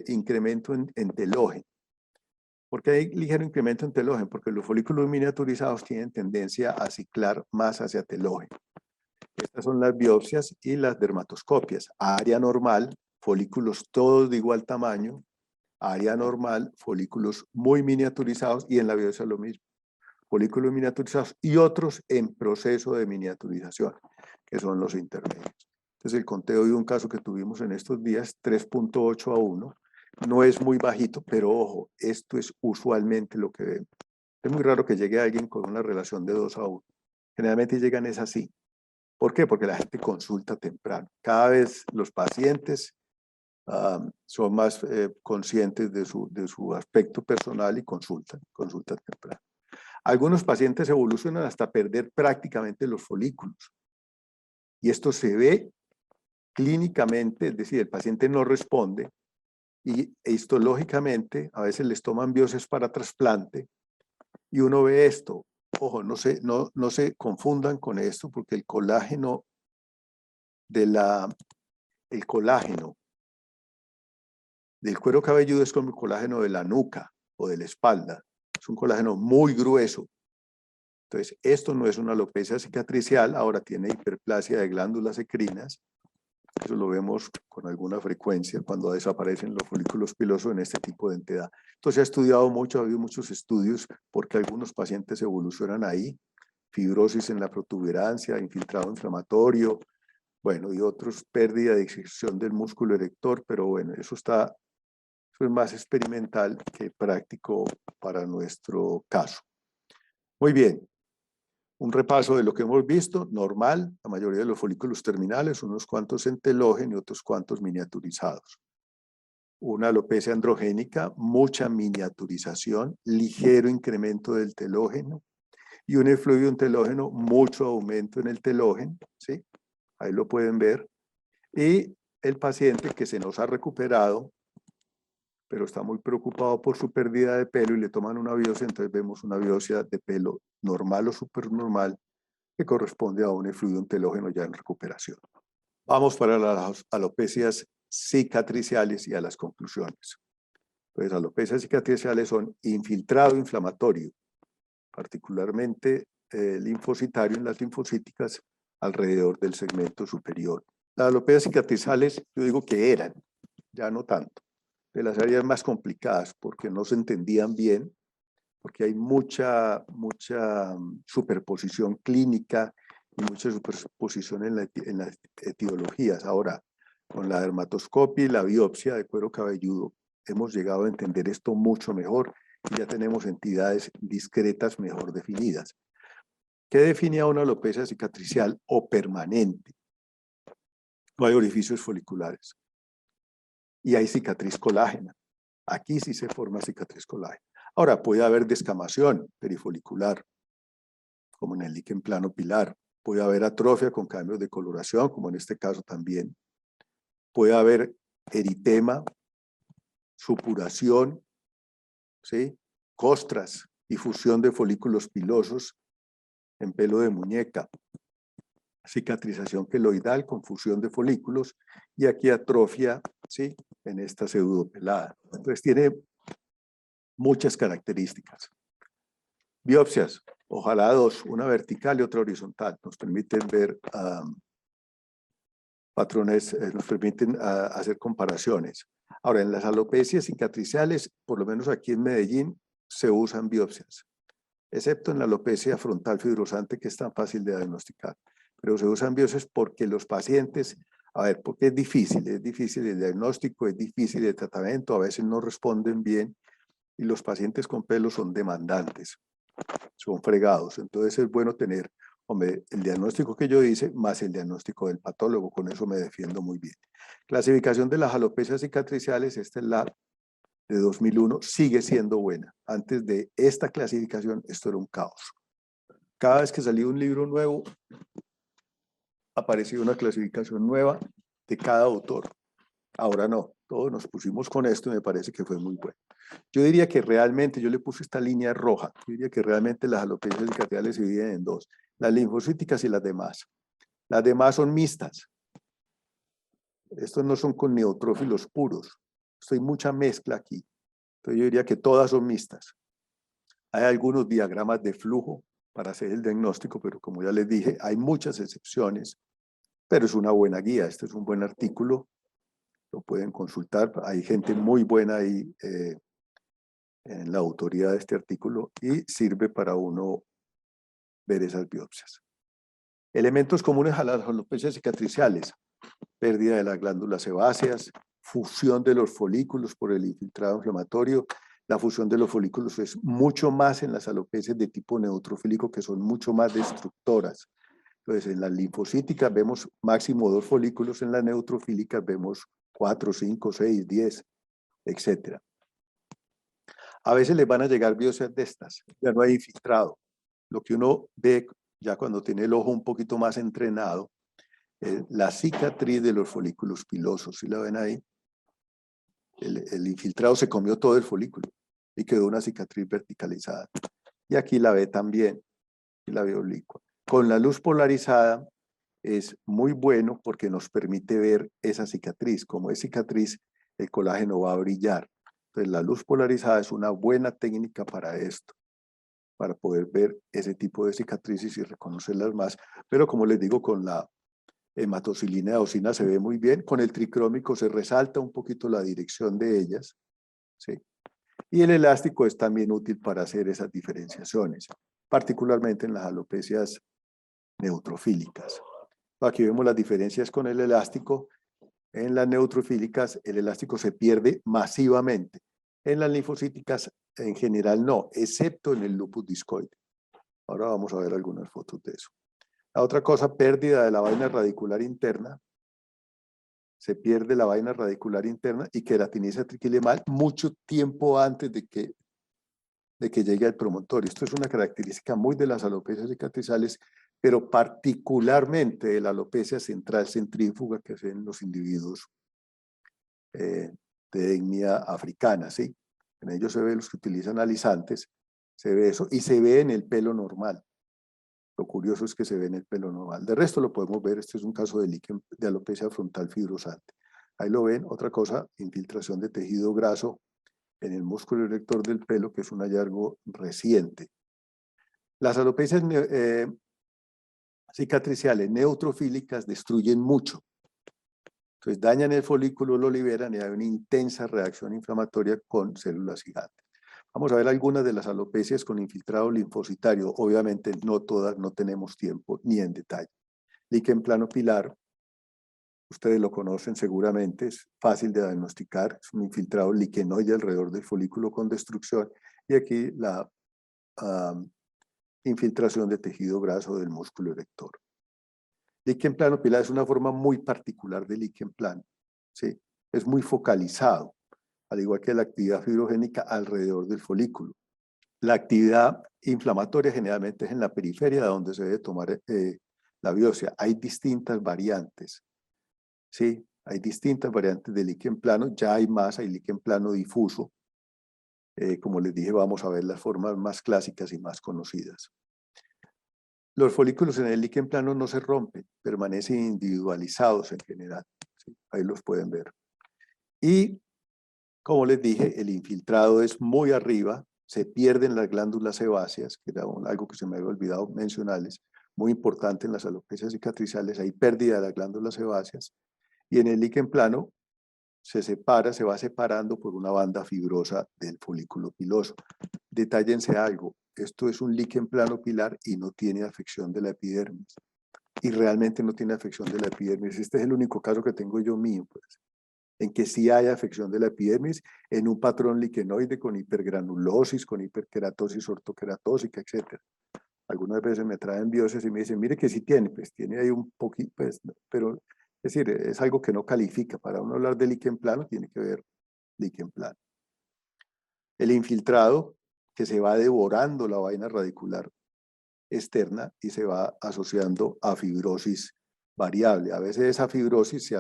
incremento en telógeno. ¿Por qué hay ligero incremento en telógeno? Porque los folículos miniaturizados tienen tendencia a ciclar más hacia telógeno. Estas son las biopsias y las dermatoscopias. Área normal, folículos todos de igual tamaño. Área normal, folículos muy miniaturizados, y en la biopsia lo mismo. Folículos miniaturizados y otros en proceso de miniaturización, que son los intermedios. Entonces el conteo de un caso que tuvimos en estos días, 3.8 a 1, no es muy bajito, pero ojo, esto es usualmente lo que vemos. Es muy raro que llegue alguien con una relación de 2 a 1. Generalmente llegan es así. ¿Por qué? Porque la gente consulta temprano. Cada vez los pacientes son más conscientes de su aspecto personal y consultan temprano. Algunos pacientes evolucionan hasta perder prácticamente los folículos. Y esto se ve clínicamente, es decir, el paciente no responde, y histológicamente a veces les toman biopsias para trasplante y uno ve esto. Ojo, no se confundan con esto, porque el colágeno el colágeno del cuero cabelludo es como el colágeno de la nuca o de la espalda. Es un colágeno muy grueso. Entonces, esto no es una alopecia cicatricial, ahora tiene hiperplasia de glándulas ecrinas. Eso lo vemos con alguna frecuencia cuando desaparecen los folículos pilosos en este tipo de entidad. Entonces, se ha estudiado mucho, ha habido muchos estudios porque algunos pacientes evolucionan ahí: fibrosis en la protuberancia, infiltrado inflamatorio, bueno, y otros, pérdida de excreción del músculo erector, pero bueno, eso es más experimental que práctico para nuestro caso. Muy bien. Un repaso de lo que hemos visto: normal, la mayoría de los folículos terminales, unos cuantos en telógeno y otros cuantos miniaturizados. Una alopecia androgénica, mucha miniaturización, ligero incremento del telógeno, y un efluvio en telógeno, mucho aumento en el telógeno, ¿sí? Ahí lo pueden ver. Y el paciente que se nos ha recuperado, pero está muy preocupado por su pérdida de pelo y le toman una biopsia, entonces vemos una biopsia de pelo normal o supernormal, que corresponde a un efluvio en telógeno ya en recuperación. Vamos para las alopecias cicatriciales y a las conclusiones. Pues alopecias cicatriciales son infiltrado inflamatorio, particularmente linfocitario en las linfocíticas alrededor del segmento superior. Las alopecias cicatrizales, yo digo que eran, ya no tanto, de las áreas más complicadas porque no se entendían bien, porque hay mucha superposición clínica y mucha superposición en las etiologías. Ahora, con la dermatoscopia y la biopsia de cuero cabelludo, hemos llegado a entender esto mucho mejor y ya tenemos entidades discretas mejor definidas. ¿Qué define a una alopecia cicatricial o permanente? No hay orificios foliculares. Y hay cicatriz colágena. Aquí sí se forma cicatriz colágena. Ahora, puede haber descamación perifolicular, como en el líquen plano pilar. Puede haber atrofia con cambios de coloración, como en este caso también. Puede haber eritema, supuración, ¿sí? Costras y fusión de folículos pilosos en pelo de muñeca. Cicatrización queloidal con fusión de folículos y aquí atrofia, ¿sí? En esta pseudopelada. Entonces tiene muchas características. Biopsias, ojalá dos, una vertical y otra horizontal, nos permiten ver patrones, nos permiten hacer comparaciones. Ahora, en las alopecias cicatriciales, por lo menos aquí en Medellín, se usan biopsias, excepto en la alopecia frontal fibrosante, que es tan fácil de diagnosticar. Pero se usan biopsias porque los pacientes, a ver, porque es difícil el diagnóstico, es difícil el tratamiento, a veces no responden bien y los pacientes con pelo son demandantes, son fregados. Entonces es bueno tener, hombre, el diagnóstico que yo hice más el diagnóstico del patólogo, con eso me defiendo muy bien. Clasificación de las alopecias cicatriciales, esta es la de 2001, sigue siendo buena. Antes de esta clasificación, esto era un caos. Cada vez que salía un libro nuevo, aparecía una clasificación nueva de cada autor. Ahora no, todos nos pusimos con esto y me parece que fue muy bueno. Yo diría que realmente, yo le puse esta línea roja, yo diría que realmente las alopecias cicatriciales se dividen en dos, las linfocíticas y las demás. Las demás son mixtas. Estos no son con neutrófilos puros. Hay mucha mezcla aquí. Entonces yo diría que todas son mixtas. Hay algunos diagramas de flujo para hacer el diagnóstico, pero como ya les dije, hay muchas excepciones, pero es una buena guía. Este es un buen artículo, lo pueden consultar. Hay gente muy buena ahí en la autoría de este artículo y sirve para uno ver esas biopsias. Elementos comunes a las alopecias cicatriciales: pérdida de las glándulas sebáceas, fusión de los folículos por el infiltrado inflamatorio. La fusión de los folículos es mucho más en las alopecias de tipo neutrofílico, que son mucho más destructoras. Entonces, en las linfocíticas vemos máximo 2 folículos, en las neutrofílicas vemos 4, 5, 6, 10, etc. A veces les van a llegar biopsias de estas, ya no hay infiltrado. Lo que uno ve ya cuando tiene el ojo un poquito más entrenado, la cicatriz de los folículos pilosos, ¿sí la ven ahí? El infiltrado se comió todo el folículo y quedó una cicatriz verticalizada. Y aquí la ve también, y la ve oblicua. Con la luz polarizada es muy bueno porque nos permite ver esa cicatriz. Como es cicatriz, el colágeno va a brillar. Entonces la luz polarizada es una buena técnica para esto, para poder ver ese tipo de cicatrices y reconocerlas más. Pero como les digo, con la hematocilina eosina se ve muy bien. Con el tricrómico se resalta un poquito la dirección de ellas, ¿sí? Y el elástico es también útil para hacer esas diferenciaciones, particularmente en las alopecias neutrofílicas. Aquí vemos las diferencias con el elástico. En las neutrofílicas el elástico se pierde masivamente. En las linfocíticas en general no, excepto en el lupus discoide. Ahora vamos a ver algunas fotos de eso. La otra cosa, pérdida de la vaina radicular interna. Se pierde la vaina radicular interna y queratiniza triquilemal mucho tiempo antes de que llegue al promontorio. Esto es una característica muy de las alopecias cicatriciales, pero particularmente de la alopecia central centrífuga que hacen los individuos de etnia africana, ¿sí? En ellos se ve los que utilizan alisantes, se ve eso, y se ve en el pelo normal. Lo curioso es que se ve en el pelo normal. De resto lo podemos ver, este es un caso de líquen de alopecia frontal fibrosante. Ahí lo ven, otra cosa, infiltración de tejido graso en el músculo erector del pelo, que es un hallazgo reciente. Las alopecias cicatriciales neutrofílicas destruyen mucho. Entonces dañan el folículo, lo liberan y hay una intensa reacción inflamatoria con células gigantes. Vamos a ver algunas de las alopecias con infiltrado linfocitario. Obviamente no todas, no tenemos tiempo ni en detalle. Líquen plano pilar, ustedes lo conocen seguramente, es fácil de diagnosticar, es un infiltrado liquenoide alrededor del folículo con destrucción. Y aquí la infiltración de tejido graso del músculo erector. Líquen plano pilar es una forma muy particular de líquen plano, ¿sí? Es muy focalizado, al igual que la actividad fibrogénica alrededor del folículo. La actividad inflamatoria generalmente es en la periferia donde se debe tomar la biopsia. Hay distintas variantes, ¿sí? Hay distintas variantes de líquen plano, ya hay más, hay líquen plano difuso. Como les dije, vamos a ver las formas más clásicas y más conocidas. Los folículos en el líquen plano no se rompen, permanecen individualizados en general, ¿sí? Ahí los pueden ver. Y, como les dije, el infiltrado es muy arriba, se pierden las glándulas sebáceas, que era algo que se me había olvidado mencionarles, muy importante en las alopecias cicatrizales, hay pérdida de las glándulas sebáceas, y en el líquen plano se separa, se va separando por una banda fibrosa del folículo piloso. Detállense algo, esto es un líquen plano pilar y no tiene afección de la epidermis. Y realmente no tiene afección de la epidermis. Este es el único caso que tengo yo mío, pues, en que sí hay afección de la epidermis en un patrón liquenoide con hipergranulosis, con hiperkeratosis ortoqueratósica, etc. Algunas veces me traen biopsias y me dicen, mire que sí tiene, pues tiene ahí un poquito, pues, pero es decir, es algo que no califica. Para uno hablar de líquen plano, tiene que ver líquen plano. El infiltrado, que se va devorando la vaina radicular externa y se va asociando a fibrosis variable. A veces esa fibrosis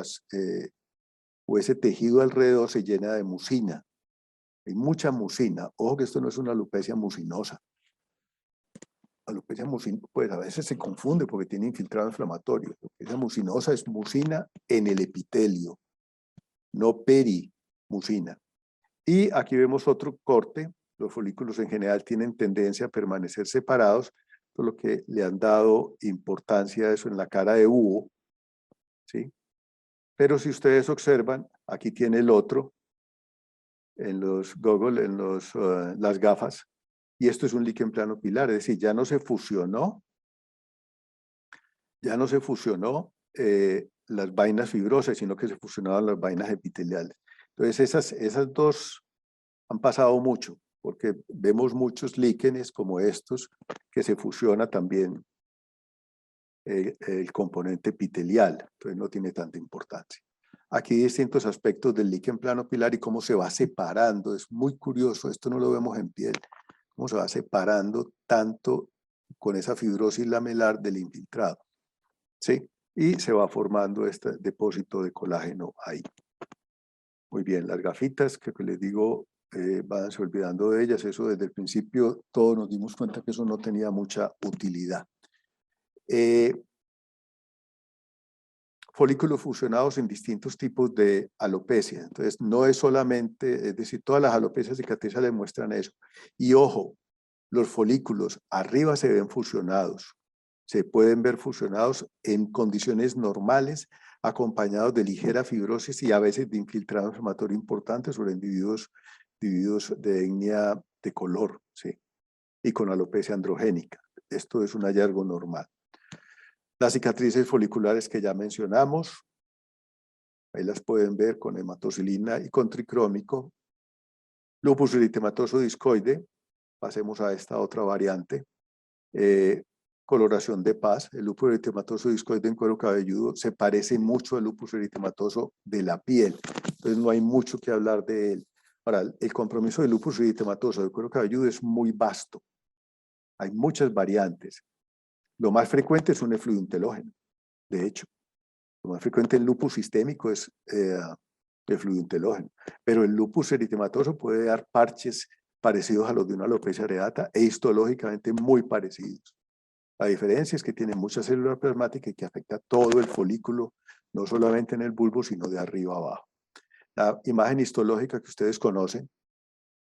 o ese tejido alrededor se llena de mucina. Hay mucha mucina. Ojo que esto no es una alopecia mucinosa. Alopecia mucinosa, pues a veces se confunde porque tiene infiltrado inflamatorio. Alopecia mucinosa es mucina en el epitelio, no perimucina. Y aquí vemos otro corte. Los folículos en general tienen tendencia a permanecer separados, por lo que le han dado importancia a eso en la cara de búho, ¿sí? Pero si ustedes observan, aquí tiene el otro, en los goggles, en las gafas, y esto es un líquen plano pilar, es decir, ya no se fusionó las vainas fibrosas, sino que se fusionaban las vainas epiteliales. Entonces esas dos han pasado mucho, porque vemos muchos líquenes como estos que se fusiona también el componente epitelial, entonces no tiene tanta importancia. Aquí hay distintos aspectos del líquen plano pilar y cómo se va separando, es muy curioso, esto no lo vemos en piel, cómo se va separando tanto con esa fibrosis lamelar del infiltrado, ¿sí? Y se va formando este depósito de colágeno ahí. Muy bien, las gafitas que les digo, váyanse olvidando de ellas, eso desde el principio todos nos dimos cuenta que eso no tenía mucha utilidad. Folículos fusionados en distintos tipos de alopecia, entonces no es solamente, es decir, todas las alopecias cicatrizales muestran eso. Y ojo, los folículos arriba se ven fusionados, se pueden ver fusionados en condiciones normales, acompañados de ligera fibrosis y a veces de infiltrado inflamatorio importante sobre individuos de etnia de color, ¿sí? Y con alopecia androgénica. Esto es un hallazgo normal. Las cicatrices foliculares que ya mencionamos, ahí las pueden ver con hematocilina y con tricrómico. Lupus eritematoso discoide, pasemos a esta otra variante. Coloración de paz, el lupus eritematoso discoide en cuero cabelludo se parece mucho al lupus eritematoso de la piel, entonces no hay mucho que hablar de él. Ahora, el compromiso del lupus eritematoso del cuero cabelludo es muy vasto, hay muchas variantes. Lo más frecuente es un efluido telógeno, de hecho. Lo más frecuente en lupus sistémico es efluido telógeno, pero el lupus eritematoso puede dar parches parecidos a los de una alopecia areata e histológicamente muy parecidos. La diferencia es que tiene mucha célula plasmática y que afecta todo el folículo, no solamente en el bulbo, sino de arriba a abajo. La imagen histológica que ustedes conocen,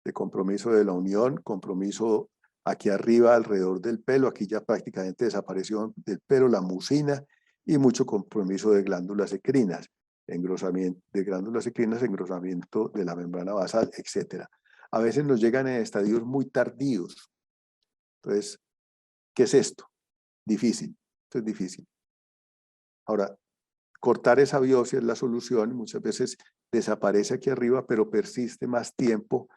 de compromiso de la unión, compromiso aquí arriba alrededor del pelo, aquí ya prácticamente desapareció del pelo, la mucina y mucho compromiso de glándulas ecrinas, engrosamiento de glándulas ecrinas, engrosamiento de la membrana basal, etc. A veces nos llegan en estadios muy tardíos. Entonces, ¿qué es esto? Difícil, esto es difícil. Ahora, cortar esa biopsia es la solución, muchas veces desaparece aquí arriba, pero persiste más tiempo,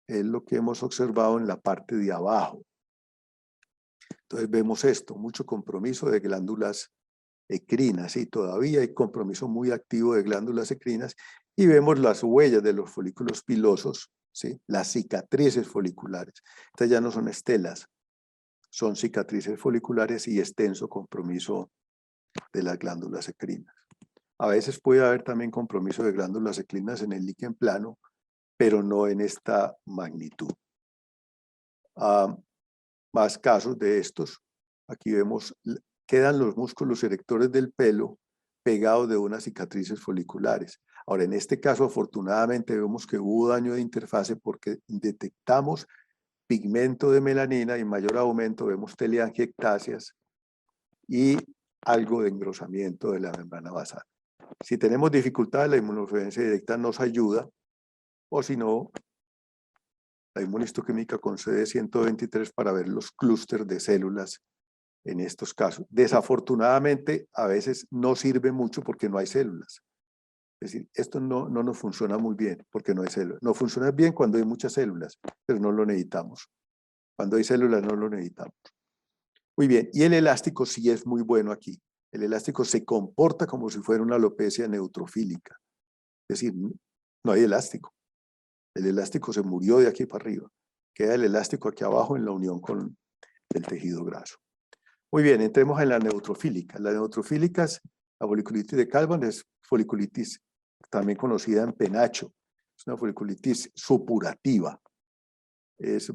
es lo que hemos observado en la parte de abajo. Entonces vemos esto, mucho compromiso de glándulas ecrinas, y todavía hay compromiso muy activo de glándulas ecrinas, y vemos las huellas de los folículos pilosos, ¿sí? Las cicatrices foliculares. Estas ya no son estelas, son cicatrices foliculares y extenso compromiso de las glándulas ecrinas. A veces puede haber también compromiso de glándulas ecrinas en el líquen plano, pero no en esta magnitud. Más casos de estos. Aquí vemos, quedan los músculos erectores del pelo pegados de unas cicatrices foliculares. Ahora, en este caso, afortunadamente, vemos que hubo daño de interfase porque detectamos pigmento de melanina y en mayor aumento vemos teleangiectasias y algo de engrosamiento de la membrana basal. Si tenemos dificultad, la inmunofluorescencia directa nos ayuda, o si no, la inmunistoquímica con CD123 para ver los clústeres de células en estos casos. Desafortunadamente, a veces no sirve mucho porque no hay células. Es decir, esto no nos funciona muy bien porque no hay células. No funciona bien cuando hay muchas células, pero no lo necesitamos. Cuando hay células no lo necesitamos. Muy bien, y el elástico sí es muy bueno aquí. El elástico se comporta como si fuera una alopecia neutrofílica. Es decir, no hay elástico. El elástico se murió de aquí para arriba. Queda el elástico aquí abajo en la unión con el tejido graso. Muy bien, entremos en la neutrofílica. La neutrofílica es la foliculitis de Calvan, es foliculitis también conocida en penacho. Es una foliculitis supurativa. Es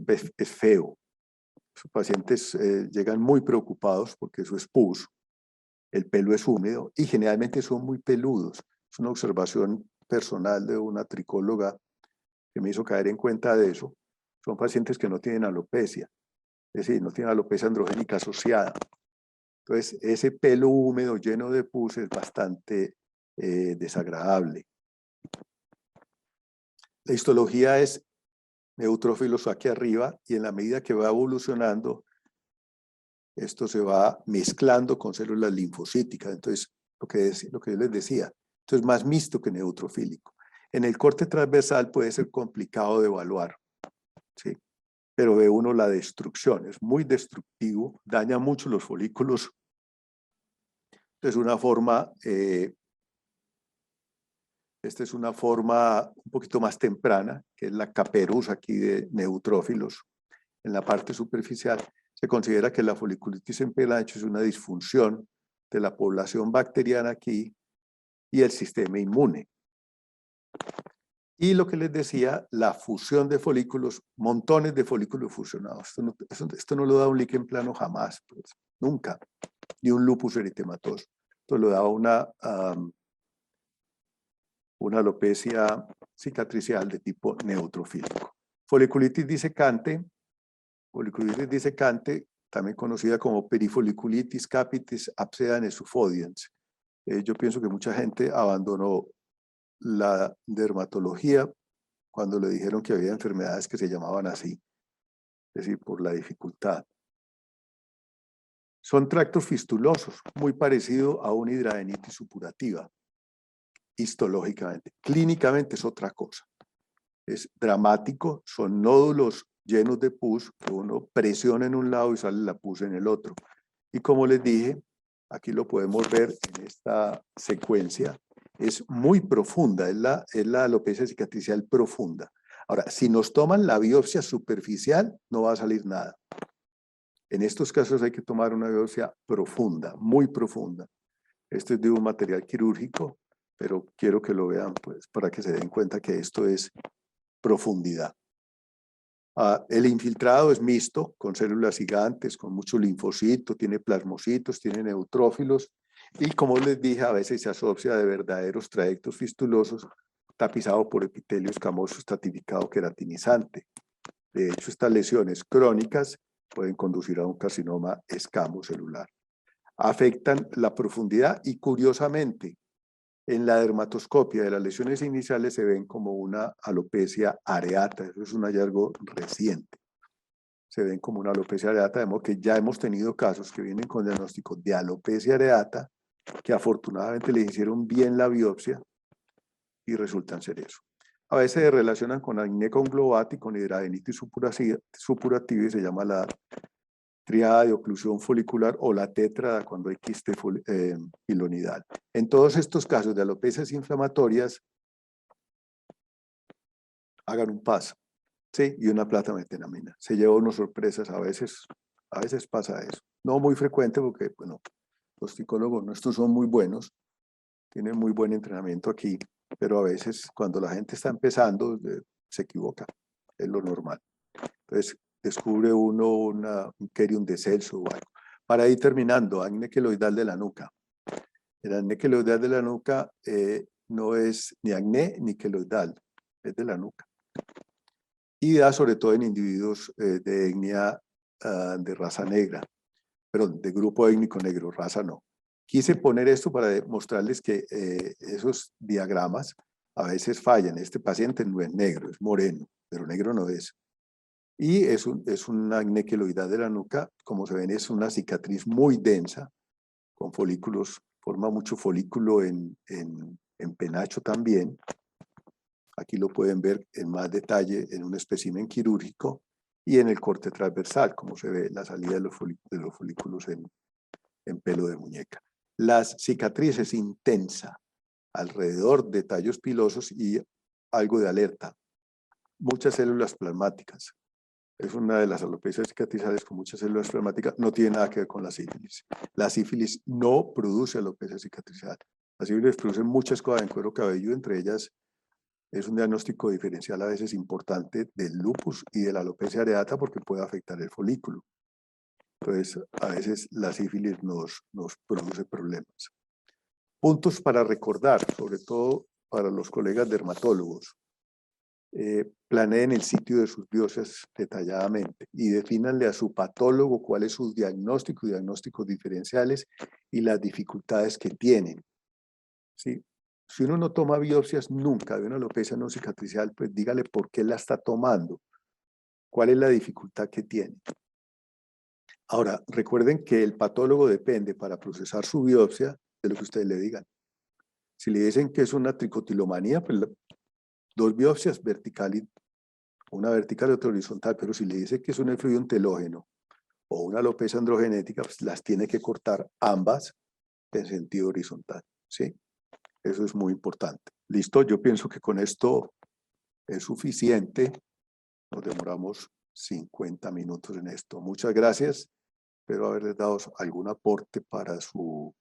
feo. Los pacientes llegan muy preocupados porque eso es pus, el pelo es húmedo y generalmente son muy peludos. Es una observación personal de una tricóloga que me hizo caer en cuenta de eso. Son pacientes que no tienen alopecia, es decir, no tienen alopecia androgénica asociada. Entonces, ese pelo húmedo lleno de pus es bastante desagradable. La histología es neutrófilos aquí arriba y en la medida que va evolucionando, esto se va mezclando con células linfocíticas. Entonces, lo que yo les decía, esto es más mixto que neutrofílico. En el corte transversal puede ser complicado de evaluar, ¿sí? Pero ve uno la destrucción, es muy destructivo, daña mucho los folículos. Entonces, esta es una forma un poquito más temprana, que es la caperus aquí de neutrófilos. En la parte superficial se considera que la foliculitis en penacho es una disfunción de la población bacteriana aquí y el sistema inmune. Y lo que les decía, la fusión de folículos, montones de folículos fusionados. Esto no lo da un líquen plano jamás, pues, nunca, ni un lupus eritematoso. Esto lo da una alopecia cicatricial de tipo neutrofílico. Foliculitis disecante, también conocida como perifoliculitis capitis abscedae esufodiens. Yo pienso que mucha gente abandonó la dermatología cuando le dijeron que había enfermedades que se llamaban así, es decir, por la dificultad. Son tractos fistulosos, muy parecido a una hidradenitis supurativa, histológicamente. Clínicamente es otra cosa. Es dramátición, son nódulos llenos de pus, que uno presiona en un lado y sale la pus en el otro. Y como les dije, aquí lo podemos ver en esta secuencia, es muy profunda, es la alopecia cicatricial profunda. Ahora, si nos toman la biopsia superficial, no va a salir nada. En estos casos hay que tomar una biopsia profunda, muy profunda. Este es de un material quirúrgico, pero quiero que lo vean pues, para que se den cuenta que esto es profundidad. El infiltrado es mixto, con células gigantes, con mucho linfocito, tiene plasmocitos, tiene neutrófilos, y como les dije, a veces se asocia de verdaderos trayectos fistulosos tapizado por epitelio escamoso estratificado queratinizante. De hecho, estas lesiones crónicas pueden conducir a un carcinoma escamocelular. Afectan la profundidad y, curiosamente, en la dermatoscopia de las lesiones iniciales se ven como una alopecia areata. Eso es un hallazgo reciente. Se ven como una alopecia areata, de modo que ya hemos tenido casos que vienen con diagnóstico de alopecia areata, que afortunadamente les hicieron bien la biopsia y resultan ser eso. A veces se relacionan con acné conglobata y con hidradenitis supurativa y se llama la triada de oclusión folicular o la tétrada cuando hay quiste pilonidal. En todos estos casos de alopecias inflamatorias, hagan un paso, ¿sí? Y una plata-metenamina. Se lleva unas sorpresas, a veces pasa eso. No muy frecuente porque, bueno, los psicólogos nuestros son muy buenos, tienen muy buen entrenamiento aquí, pero a veces cuando la gente está empezando se equivoca, es lo normal. Entonces descubre uno un querium descelso o algo. Para ir terminando, acné queloidal de la nuca. El acné queloidal de la nuca no es ni acné ni queloidal, es de la nuca. Y da sobre todo en individuos de etnia de raza negra, perdón, de grupo étnico negro, raza no. Quise poner esto para demostrarles que esos diagramas a veces fallan. Este paciente no es negro, es moreno, pero negro no es. Y es un acné queloidal de la nuca, como se ven es una cicatriz muy densa, con folículos, forma mucho folículo en penacho también. Aquí lo pueden ver en más detalle en un espécimen quirúrgico y en el corte transversal, como se ve la salida de los folículos en pelo de muñeca. Las cicatrices intensa alrededor de tallos pilosos y algo de alerta. Muchas células plasmáticas. Es una de las alopecias cicatrizales con muchas células plasmáticas. No tiene nada que ver con la sífilis. La sífilis no produce alopecia cicatrizal. La sífilis produce muchas cosas en cuero cabelludo, entre ellas es un diagnóstico diferencial a veces importante del lupus y de la alopecia areata porque puede afectar el folículo. Entonces, a veces la sífilis nos produce problemas. Puntos para recordar, sobre todo para los colegas dermatólogos. Planeen el sitio de sus biopsias detalladamente y defínanle a su patólogo cuál es su diagnóstico y diagnósticos diferenciales y las dificultades que tienen. ¿Sí? Si uno no toma biopsias nunca de una alopecia no cicatricial, pues dígale por qué la está tomando, cuál es la dificultad que tiene. Ahora, recuerden que el patólogo depende para procesar su biopsia de lo que ustedes le digan. Si le dicen que es una tricotilomanía, pues 2 biopsias vertical y una vertical y otra horizontal, pero si le dice que es un efluvium telógeno o una alopecia androgenética, pues las tiene que cortar ambas en sentido horizontal, ¿sí? Eso es muy importante. Listo, yo pienso que con esto es suficiente. Nos demoramos 50 minutos en esto. Muchas gracias. Espero haberles dado algún aporte para su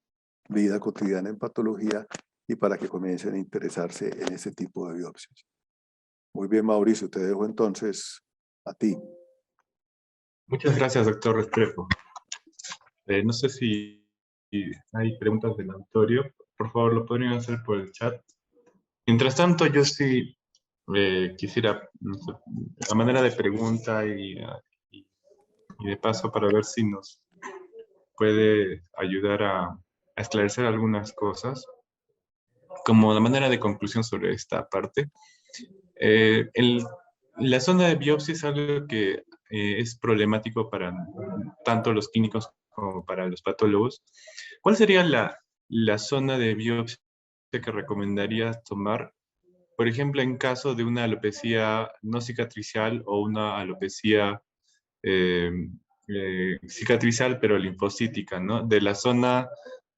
vida cotidiana en patología y para que comiencen a interesarse en ese tipo de biopsias. Muy bien, Mauricio, te dejo entonces a ti. Muchas gracias, doctor Restrepo. No sé si hay preguntas del auditorio. Por favor, lo podrían hacer por el chat. Mientras tanto, yo sí quisiera, no sé, a manera de pregunta y de paso para ver si nos puede ayudar a esclarecer algunas cosas, como la manera de conclusión sobre esta parte. La zona de biopsia es algo que es problemático para tanto los clínicos como para los patólogos. ¿Cuál sería la zona de biopsia que recomendarías tomar, por ejemplo, en caso de una alopecia no cicatricial o una alopecia eh, cicatrizal pero linfocítica, ¿no? De la zona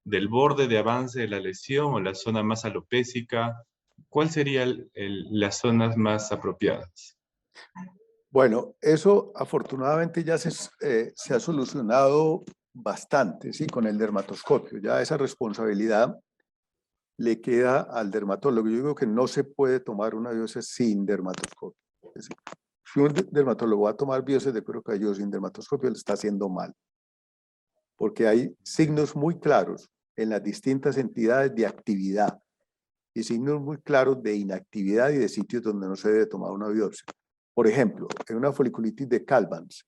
del borde de avance de la lesión o la zona más alopécica? ¿Cuál serían las zonas más apropiadas? Bueno, eso afortunadamente ya se ha solucionado bastante, ¿sí? Con el dermatoscopio. Ya esa responsabilidad le queda al dermatólogo. Yo digo que no se puede tomar una biopsia sin dermatoscopio. Es decir, si un dermatólogo va a tomar biopsias de cuero cabelludo sin dermatoscopio, lo está haciendo mal. Porque hay signos muy claros en las distintas entidades de actividad y signos muy claros de inactividad y de sitios donde no se debe tomar una biopsia. Por ejemplo, en una foliculitis de Calvans,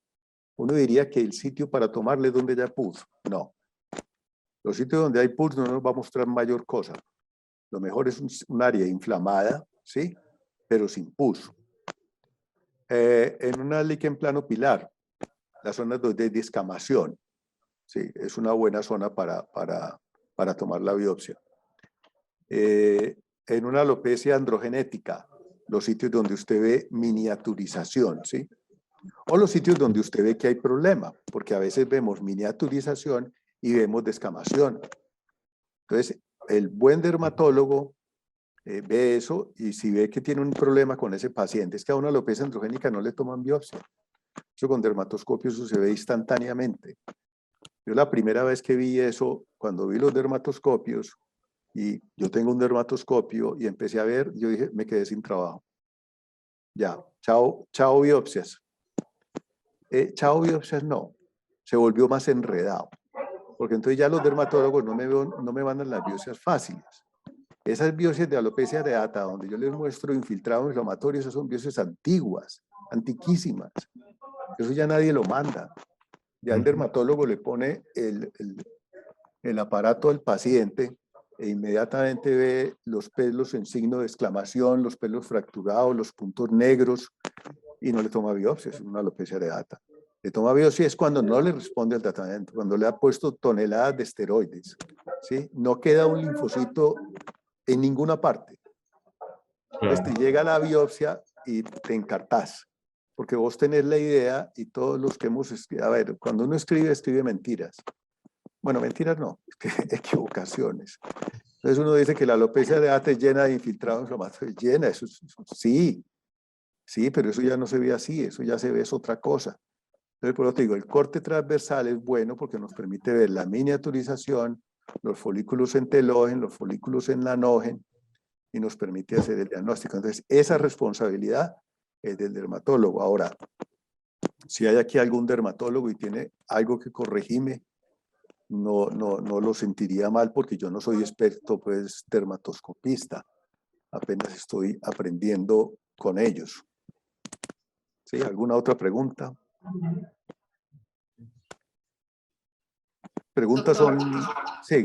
uno diría que el sitio para tomarle es donde ya pus. No. Los sitios donde hay pus no nos va a mostrar mayor cosa. Lo mejor es un área inflamada, ¿sí? Pero sin pus. En una líquen plano pilar, la zona donde hay descamación, ¿sí? Es una buena zona para tomar la biopsia. En una alopecia androgenética, los sitios donde usted ve miniaturización, ¿sí? O los sitios donde usted ve que hay problema, porque a veces vemos miniaturización y vemos descamación. Entonces, el buen dermatólogo ve eso y si ve que tiene un problema con ese paciente, es que a una alopecia androgénica no le toman biopsia. Eso con dermatoscopio eso se ve instantáneamente. Yo la primera vez que vi eso, cuando vi los dermatoscopios, y yo tengo un dermatoscopio y empecé a ver, yo dije, me quedé sin trabajo. Ya, chao, chao biopsias. Chao biopsias no, se volvió más enredado, porque entonces ya los dermatólogos no me mandan las biopsias fáciles. Esas biopsias de alopecia areata, donde yo les muestro infiltrado inflamatorio, esas son biopsias antiguas, antiquísimas. Eso ya nadie lo manda. Ya el dermatólogo le pone el aparato al paciente e inmediatamente ve los pelos en signo de exclamación, los pelos fracturados, los puntos negros, y no le toma biopsia, es una alopecia areata. Le toma biopsia es cuando no le responde al tratamiento, cuando le ha puesto toneladas de esteroides, ¿sí? No queda un linfocito en ninguna parte. Entonces te llega la biopsia y te encartás, porque vos tenés la idea y todos los que hemos escrito, a ver, cuando uno escribe, escribe mentiras. Bueno, mentiras no, equivocaciones. Entonces uno dice que la alopecia areata es llena de infiltrados inflamatorios, llena, eso sí, sí, pero eso ya no se ve así, eso ya se ve es otra cosa. Entonces, por eso te digo, el corte transversal es bueno porque nos permite ver la miniaturización, los folículos en telógeno, los folículos en lanógeno, y nos permite hacer el diagnóstico. Entonces, esa responsabilidad es del dermatólogo. Ahora, si hay aquí algún dermatólogo y tiene algo que corregirme, no lo sentiría mal porque yo no soy experto, pues, dermatoscopista. Apenas estoy aprendiendo con ellos. ¿Sí? ¿Alguna otra pregunta? Preguntas son... Sí.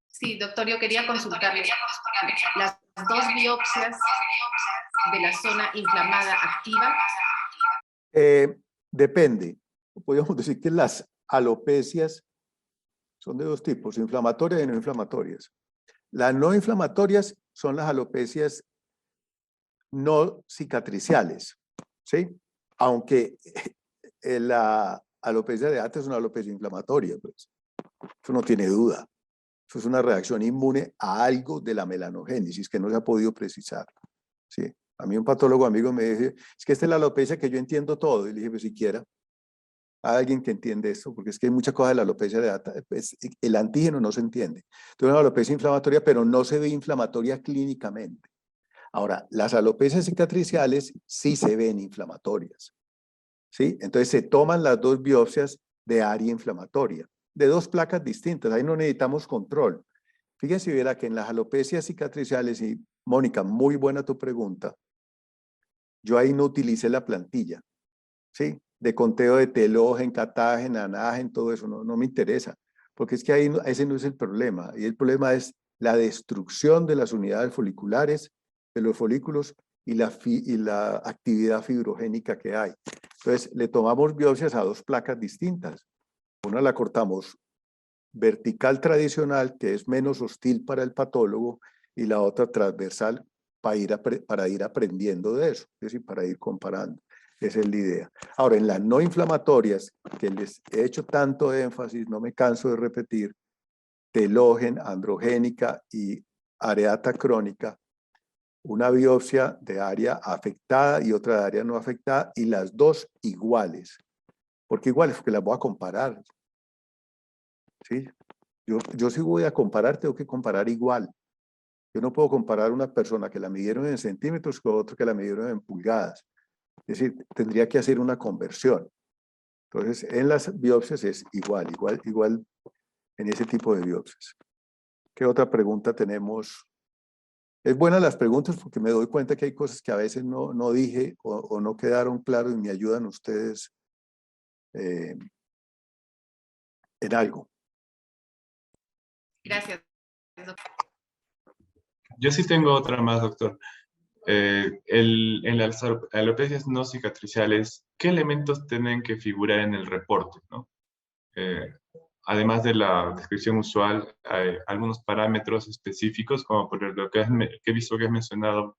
Sí, doctor, yo quería consultarle las dos biopsias de la zona inflamada activa. Depende. Podríamos decir que las alopecias son de dos tipos, inflamatorias y no inflamatorias. Las no inflamatorias son las alopecias no cicatriciales, ¿sí? Aunque la alopecia areata es una alopecia inflamatoria, pues. Eso no tiene duda. Eso es una reacción inmune a algo de la melanogénesis que no se ha podido precisar, ¿sí? A mí un patólogo amigo me dice, es que esta es la alopecia que yo entiendo todo. Y le dije, pues siquiera, a alguien que entiende esto, porque es que hay muchas cosas de la alopecia areata, pues, el antígeno no se entiende. Entonces, una alopecia inflamatoria, pero no se ve inflamatoria clínicamente. Ahora, las alopecias cicatriciales sí se ven inflamatorias, ¿sí? Entonces, se toman las dos biopsias de área inflamatoria, de dos placas distintas, ahí no necesitamos control. Fíjense, verá que en las alopecias cicatriciales, y Mónica, muy buena tu pregunta, yo ahí no utilicé la plantilla, ¿sí? De conteo de telógeno, catágeno, anágeno, todo eso, no me interesa, porque es que ahí ese no es el problema, y el problema es la destrucción de las unidades foliculares, de los folículos y la actividad fibrogénica que hay. Entonces, le tomamos biopsias a dos placas distintas. Una la cortamos vertical tradicional, que es menos hostil para el patólogo, y la otra transversal para ir aprendiendo de eso, es decir, para ir comparando. Esa es la idea. Ahora, en las no inflamatorias, que les he hecho tanto énfasis, no me canso de repetir, telógeno, androgénica y areata crónica, una biopsia de área afectada y otra de área no afectada, y las dos iguales. ¿Por qué iguales? Porque las voy a comparar. ¿Sí? Yo si voy a comparar, tengo que comparar igual. Yo no puedo comparar una persona que la midieron en centímetros con otra que la midieron en pulgadas. Es decir, tendría que hacer una conversión. Entonces, en las biopsias es igual en ese tipo de biopsias. ¿Qué otra pregunta tenemos? Es buena las preguntas porque me doy cuenta que hay cosas que a veces no dije o no quedaron claros y me ayudan ustedes en algo. Gracias. Yo sí tengo otra más, doctor. En las alopecias no cicatriciales, ¿qué elementos tienen que figurar en el reporte, ¿no? además de la descripción usual, hay algunos parámetros específicos, como por lo que, que he visto que has mencionado,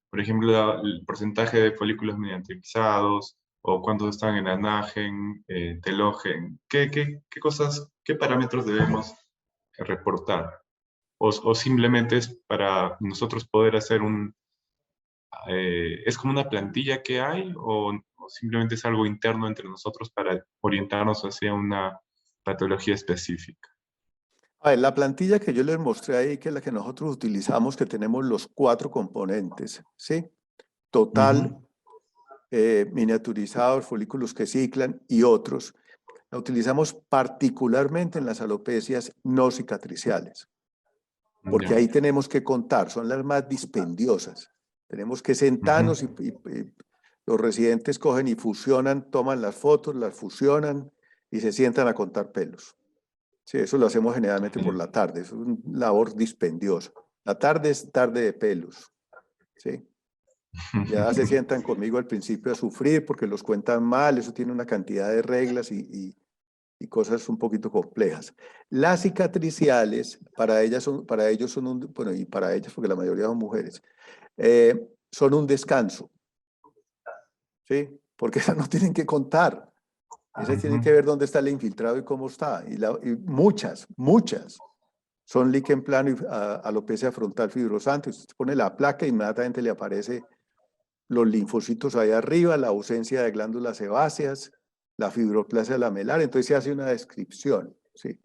por ejemplo, el porcentaje de folículos miniaturizados, o cuántos están en anagen, telógen. ¿Qué cosas, qué parámetros debemos reportar? O simplemente es para nosotros poder hacer ¿es como una plantilla que hay o simplemente es algo interno entre nosotros para orientarnos hacia una patología específica? A ver, la plantilla que yo les mostré ahí, que es la que nosotros utilizamos, que tenemos los 4 componentes, ¿sí? Total, Ujú. miniaturizados, folículos que ciclan y otros. La utilizamos particularmente en las alopecias no cicatriciales, porque Ya. ahí tenemos que contar, son las más dispendiosas. Tenemos que sentarnos Ujú. y los residentes cogen y fusionan, toman las fotos, las fusionan y se sientan a contar pelos. Sí, eso lo hacemos generalmente por Sí. la tarde, es una labor dispendiosa. La tarde es tarde de pelos, ¿sí? Ya se sientan conmigo al principio a sufrir porque los cuentan mal, eso tiene una cantidad de reglas y cosas un poquito complejas. Las cicatriciales, para ellos son un, bueno, y para ellas, porque la mayoría son mujeres, son un descanso, ¿sí? Porque esas no tienen que contar, esas tienen que Ujú. ver dónde está el infiltrado y cómo está, y muchas son líquen plano y alopecia frontal fibrosante. Usted pone la placa e inmediatamente le aparece los linfocitos ahí arriba, la ausencia de glándulas sebáceas, la fibroplasia lamelar, entonces se hace una descripción, ¿sí?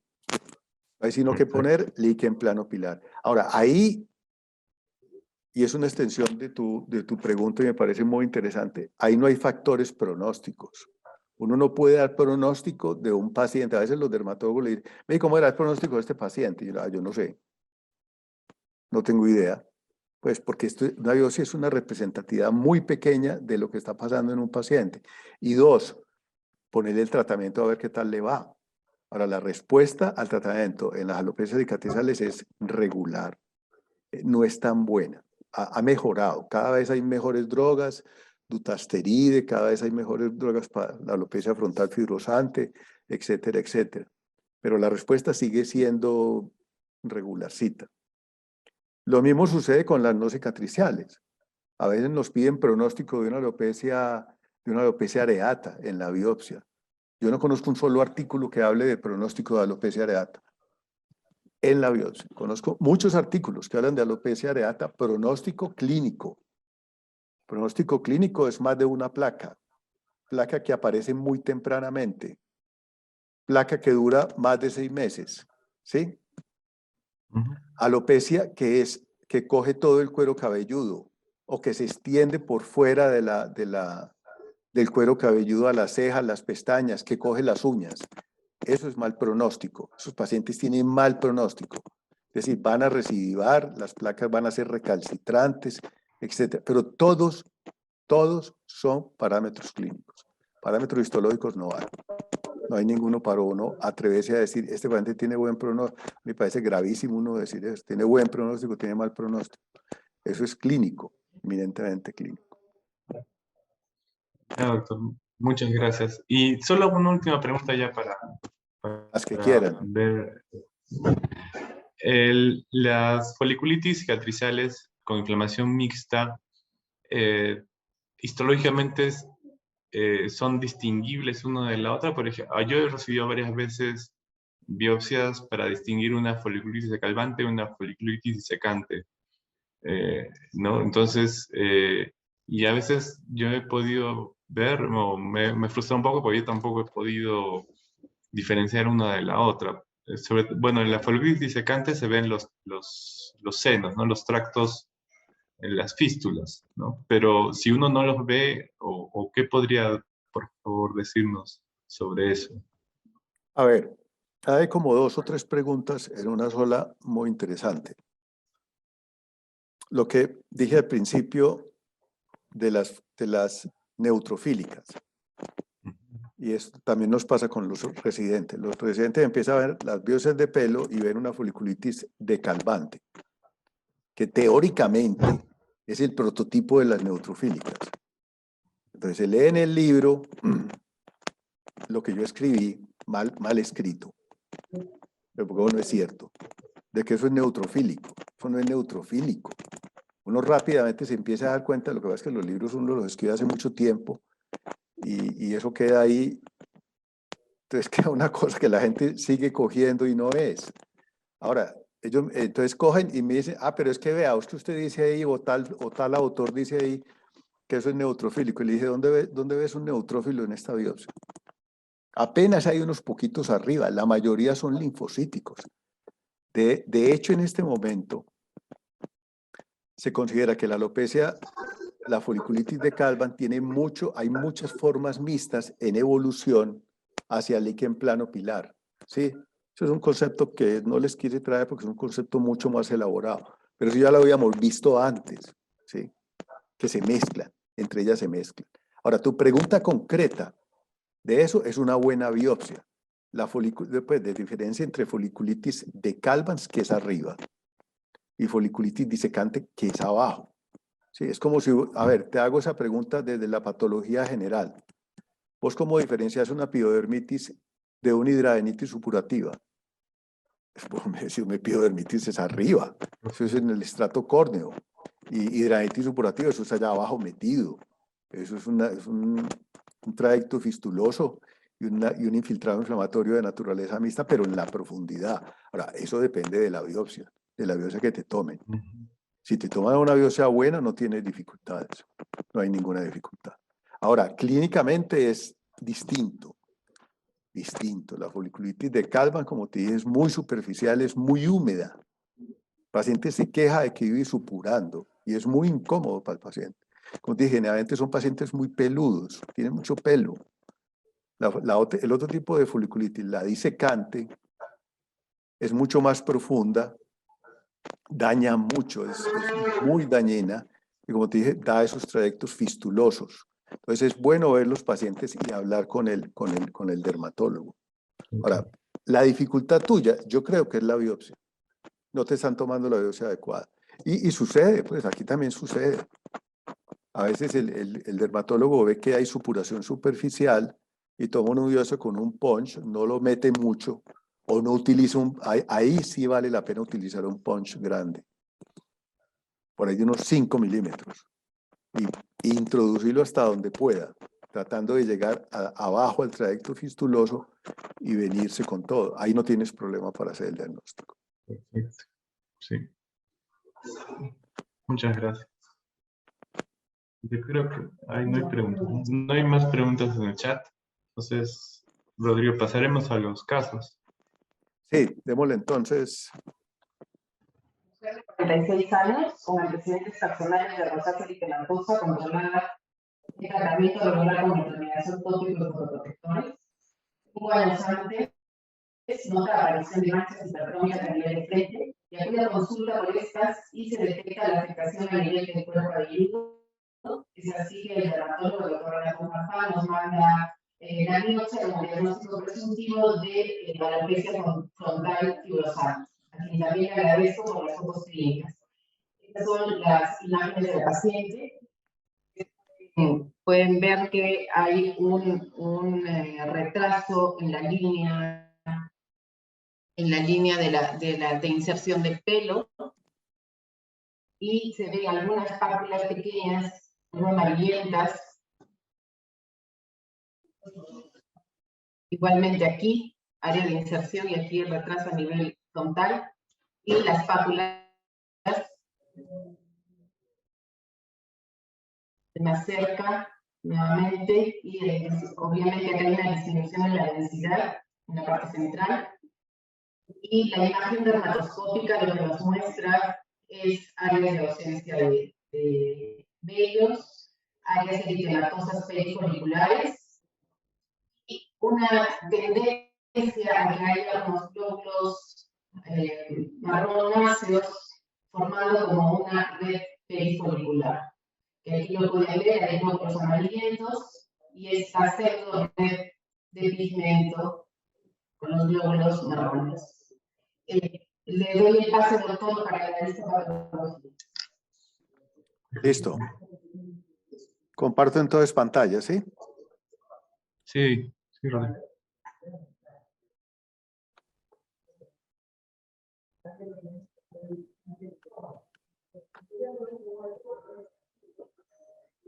Hay sino que Perfecto. poner líquen plano pilar. Ahora, ahí, y es una extensión de tu pregunta y me parece muy interesante, ahí no hay factores pronósticos. Uno no puede dar pronóstico de un paciente. A veces los dermatólogos le dicen, ¿cómo era el pronóstico de este paciente? Y yo no sé, no tengo idea. Pues porque una biopsia es una representatividad muy pequeña de lo que está pasando en un paciente. Y dos, ponerle el tratamiento a ver qué tal le va. Ahora, la respuesta al tratamiento en las alopecias cicatrizales es regular, no es tan buena. Ha mejorado, cada vez hay mejores drogas, dutasteride, cada vez hay mejores drogas para la alopecia frontal fibrosante, etcétera, etcétera. Pero la respuesta sigue siendo regularcita. Lo mismo sucede con las no cicatriciales. A veces nos piden pronóstico de una alopecia areata en la biopsia. Yo no conozco un solo artículo que hable de pronóstico de alopecia areata en la biopsia. Conozco muchos artículos que hablan de alopecia areata, pronóstico clínico. Pronóstico clínico es más de una placa, placa que aparece muy tempranamente, placa que dura más de 6 meses, ¿sí? Ujú. Alopecia que coge todo el cuero cabelludo o que se extiende por fuera del cuero cabelludo a las cejas, las pestañas, que coge las uñas. Eso es mal pronóstico. Esos pacientes tienen mal pronóstico. Es decir, van a recidivar, las placas van a ser recalcitrantes, etc. Pero todos son parámetros clínicos. Parámetros histológicos no hay. No hay ninguno para uno atreverse a decir, este paciente tiene buen pronóstico. Me parece gravísimo uno decir eso. Tiene buen pronóstico, tiene mal pronóstico. Eso es clínico, eminentemente clínico. Ya, doctor, muchas gracias. Y solo una última pregunta ya Las que para quieran. ver. Las foliculitis cicatriciales con inflamación mixta, eh, histológicamente son distinguibles una de la otra. Por ejemplo, yo he recibido varias veces biopsias para distinguir una foliculitis decalvante y una foliculitis disecante, ¿no? Entonces, y a veces yo he podido ver, o me frustra un poco porque yo tampoco he podido diferenciar una de la otra. Bueno, en la foliculitis disecante se ven los senos, ¿no? Los tractos, las fístulas, ¿no? Pero si uno no los ve, o ¿qué podría, por favor, decirnos sobre eso? A ver, hay como 2 o 3 preguntas en una sola muy interesante. Lo que dije al principio de las neutrofílicas, y esto también nos pasa con los residentes. Los residentes empiezan a ver las biopsias de pelo y ven una foliculitis decalvante, que teóricamente es el prototipo de las neutrofílicas. Entonces se lee en el libro lo que yo escribí mal escrito. Pero porque no es cierto. De que eso es neutrofílico. Eso no es neutrofílico. Uno rápidamente se empieza a dar cuenta, lo que pasa es que los libros uno los escribe hace mucho tiempo y eso queda ahí. Entonces queda una cosa que la gente sigue cogiendo y no es. Ahora, ellos entonces cogen y me dicen, pero es que vea, usted dice ahí, o tal autor dice ahí que eso es neutrofílico. Y le dije, ¿dónde ves un neutrófilo en esta biopsia? Apenas hay unos poquitos arriba, la mayoría son linfocíticos. De hecho, en este momento, se considera que la alopecia, la foliculitis de Calvan, hay muchas formas mixtas en evolución hacia el líquen plano pilar. ¿Sí? Eso es un concepto que no les quise traer porque es un concepto mucho más elaborado. Pero eso ya lo habíamos visto antes, ¿sí? Que se mezclan, entre ellas se mezclan. Ahora, tu pregunta concreta de eso es una buena biopsia. Pues, de diferencia entre foliculitis de Calvans, que es arriba, y foliculitis disecante, que es abajo. Sí, es como si, a ver, te hago esa pregunta desde la patología general. ¿Vos cómo diferencias una epidermitis de una hidradenitis supurativa? Si una epidermitis es arriba, eso es en el estrato córneo, y hidradenitis supurativa, eso es allá abajo metido. Eso es un trayecto fistuloso y un infiltrado inflamatorio de naturaleza mixta, pero en la profundidad. Ahora, eso depende de la biopsia que te tomen. Si te toman una biopsia buena, no tienes dificultades, no hay ninguna dificultad. Ahora, clínicamente es distinto. La foliculitis de Calvan, como te dije, es muy superficial, es muy húmeda. El paciente se queja de que vive supurando y es muy incómodo para el paciente. Como te dije, generalmente son pacientes muy peludos, tienen mucho pelo. El otro tipo de foliculitis, la disecante, es mucho más profunda, daña mucho, es muy dañina y como te dije, da esos trayectos fistulosos. Entonces es bueno ver los pacientes y hablar con el dermatólogo. Ahora, la dificultad tuya, yo creo que es la biopsia. No te están tomando la biopsia adecuada. Y sucede, pues aquí también sucede. A veces el dermatólogo ve que hay supuración superficial y toma una biopsia con un punch, no lo mete mucho o no utiliza ahí sí vale la pena utilizar un punch grande, por ahí de unos 5 milímetros, y introducirlo hasta donde pueda, tratando de llegar abajo al trayecto fistuloso y venirse con todo. Ahí no tienes problema para hacer el diagnóstico. Perfecto. Sí. Muchas gracias. Yo creo que no hay preguntas. No hay más preguntas en el chat. Entonces, Rodrigo, pasaremos a los casos. Sí, démosle entonces. 46 años, con antecedentes taxonales de rosácea eritematosa controlada de tratamiento regular con determinación tópico de fotoprotectores. 5 años antes, nota la aparición de manchas hipertróficas a nivel de frente, y aquí la consulta por estas y se detecta la afectación a nivel del cuero cabelludo. Es así que el dermatólogo, el doctor Renato Marfán, nos manda la biopsia como diagnóstico presuntivo de alopecia frontal fibrosante. A quien también le agradezco por las fotos clínicas. Estas son las imágenes del paciente. Pueden ver que hay un retraso en la línea de inserción del pelo, y se ven algunas pápulas pequeñas, muy amarillentas. Igualmente aquí, área de inserción, y aquí el retraso a nivel frontal, y las pápulas más cerca nuevamente, y obviamente acá hay una disminución en la densidad en la parte central. Y la imagen dermatoscópica lo que nos muestra es áreas de ausencia de vellos, áreas eritematosas perifoliculares, y una tendencia a que haya unos glóbulos marronáceos formando como una red perifolicular. Que aquí lo pueden ver, hay glóbulos amarillentos y esta pseudo red de pigmento con los glóbulos marrones. Le doy el pase, doctor, para que esta patología. Listo. Comparto entonces pantalla, ¿sí? Sí, Rodrigo.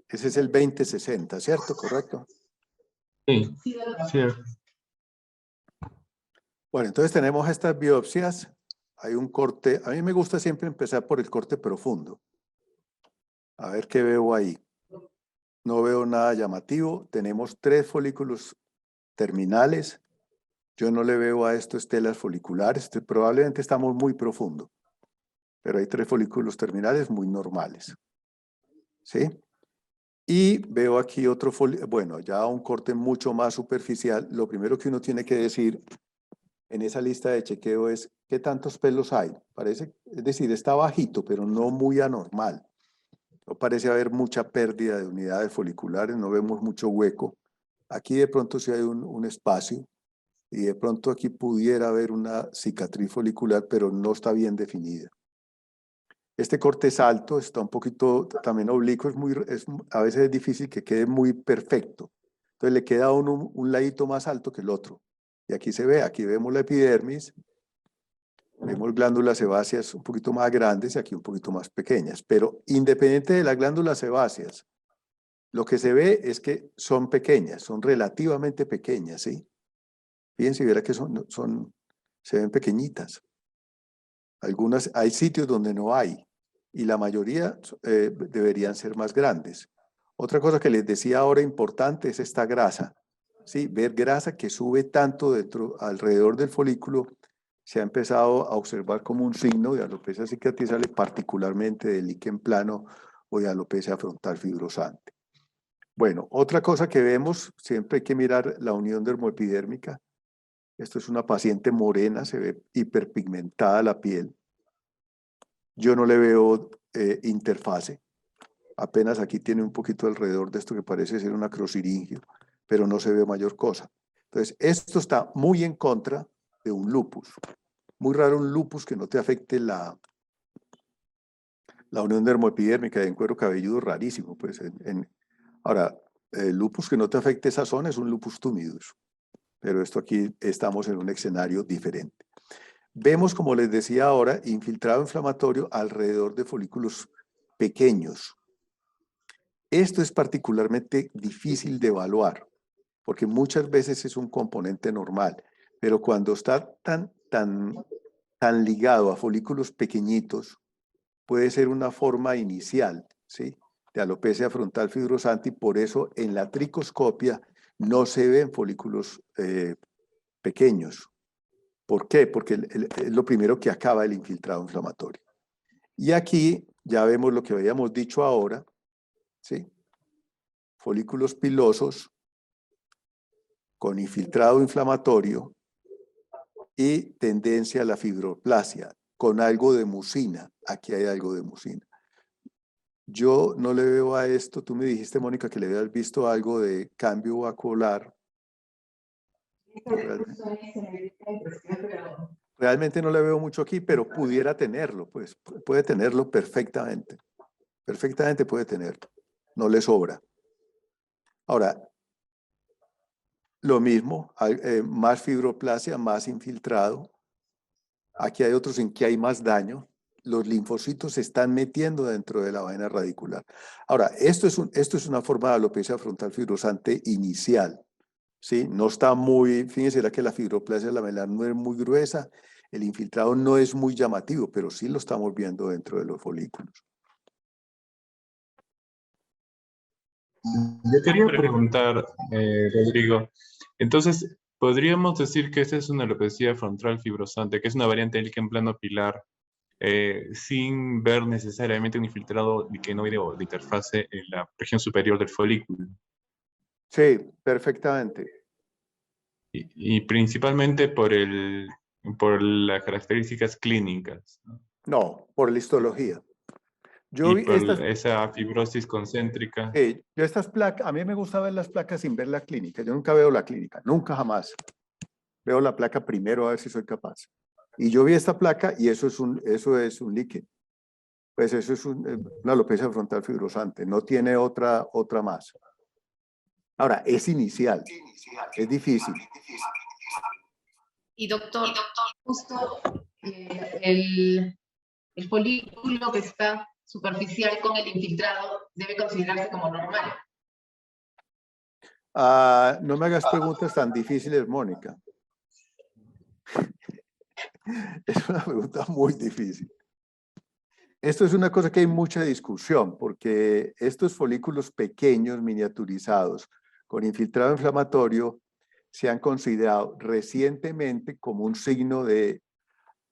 Ese es el 2060, ¿cierto? ¿Correcto? Sí, Sí, doctor. cierto. Bueno, entonces tenemos estas biopsias. Hay un corte. A mí me gusta siempre empezar por el corte profundo. A ver qué veo ahí. No veo nada llamativo. Tenemos 3 folículos terminales. Yo no le veo a esto estelas foliculares. Probablemente estamos muy profundo. Pero hay 3 folículos terminales muy normales. ¿Sí? Y veo aquí otro folículo. Bueno, ya un corte mucho más superficial. Lo primero que uno tiene que decir en esa lista de chequeo es ¿qué tantos pelos hay? Parece, es decir, está bajito, pero no muy anormal. No parece haber mucha pérdida de unidades foliculares, no vemos mucho hueco. Aquí de pronto sí hay un espacio y de pronto aquí pudiera haber una cicatriz folicular, pero no está bien definida. Este corte es alto, está un poquito también oblicuo, a veces es difícil que quede muy perfecto. Entonces le queda a uno un ladito más alto que el otro. Y aquí se ve, aquí vemos la epidermis, vemos glándulas sebáceas un poquito más grandes y aquí un poquito más pequeñas. Pero independiente de las glándulas sebáceas, lo que se ve es que son pequeñas, son relativamente pequeñas, ¿sí? Fíjense, verá que se ven pequeñitas. Algunas, hay sitios donde no hay, y la mayoría deberían ser más grandes. Otra cosa que les decía ahora importante es esta grasa. ¿Sí? Ver grasa que sube tanto alrededor del folículo se ha empezado a observar como un signo de alopecia cicatrizal, particularmente de líquen plano o de alopecia frontal fibrosante. Bueno, otra cosa que vemos, siempre hay que mirar la unión dermoepidérmica. Esto es una paciente morena, se ve hiperpigmentada la piel. Yo no le veo interfase. Apenas aquí tiene un poquito alrededor de esto que parece ser un acrosiringio, pero no se ve mayor cosa. Entonces, esto está muy en contra de un lupus. Muy raro un lupus que no te afecte la unión dermoepidérmica en cuero cabelludo, rarísimo. Pues ahora, el lupus que no te afecte esa zona es un lupus tumidus, pero esto aquí estamos en un escenario diferente. Vemos, como les decía ahora, infiltrado inflamatorio alrededor de folículos pequeños. Esto es particularmente difícil de evaluar, porque muchas veces es un componente normal, pero cuando está tan ligado a folículos pequeñitos, puede ser una forma inicial, ¿sí?, de alopecia frontal fibrosante, y por eso en la tricoscopia no se ven folículos pequeños. ¿Por qué? Porque es lo primero que acaba el infiltrado inflamatorio. Y aquí ya vemos lo que habíamos dicho ahora, ¿sí? Folículos pilosos con infiltrado inflamatorio y tendencia a la fibroplasia, con algo de mucina. Aquí hay algo de mucina. Yo no le veo a esto. Tú me dijiste, Mónica, que le habías visto algo de cambio vacuolar. Realmente no le veo mucho aquí, pero pudiera tenerlo, pues puede tenerlo perfectamente. Perfectamente puede tenerlo. No le sobra. Ahora, lo mismo, más fibroplasia, más infiltrado. Aquí hay otros en que hay más daño. Los linfocitos se están metiendo dentro de la vaina radicular. Ahora, esto es una forma de alopecia frontal fibrosante inicial, ¿sí? No está muy, fíjense, era que la fibroplasia lamelar no es muy gruesa, el infiltrado no es muy llamativo, pero sí lo estamos viendo dentro de los folículos. Yo quería preguntar, Rodrigo, entonces, ¿podríamos decir que esta es una alopecia frontal fibrosante, que es una variante del líquen plano pilar, sin ver necesariamente un infiltrado liquenoide o de interfase en la región superior del folículo? Sí, perfectamente. Y principalmente por las características clínicas, ¿no? No, por la histología. Yo Y vi por esa fibrosis concéntrica. yo estas placas, a mí me gusta ver las placas sin ver la clínica. Yo nunca veo la clínica, nunca jamás. Veo la placa primero a ver si soy capaz. Y yo vi esta placa y eso es un líquen. Pues eso es una alopecia frontal fibrosante, no tiene otra más. Ahora, es inicial, es difícil. Y doctor, justo el folículo que está superficial con el infiltrado debe considerarse como normal. No me hagas preguntas tan difíciles, Mónica. Es una pregunta muy difícil. Esto es una cosa que hay mucha discusión, porque estos folículos pequeños, miniaturizados, con infiltrado inflamatorio, se han considerado recientemente como un signo de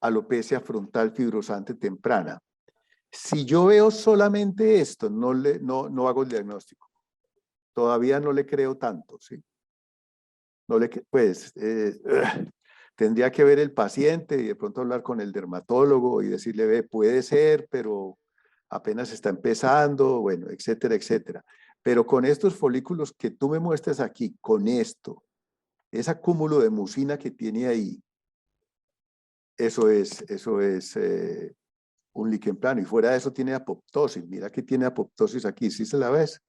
alopecia frontal fibrosante temprana. Si yo veo solamente esto, no hago el diagnóstico. Todavía no le creo tanto, ¿sí? Tendría que ver el paciente y de pronto hablar con el dermatólogo y decirle, ve, puede ser, pero apenas está empezando, bueno, etcétera, etcétera. Pero con estos folículos que tú me muestras aquí, con esto, ese acúmulo de mucina que tiene ahí, eso es un líquen plano. Y fuera de eso tiene apoptosis. Mira que tiene apoptosis aquí, ¿sí se la ves?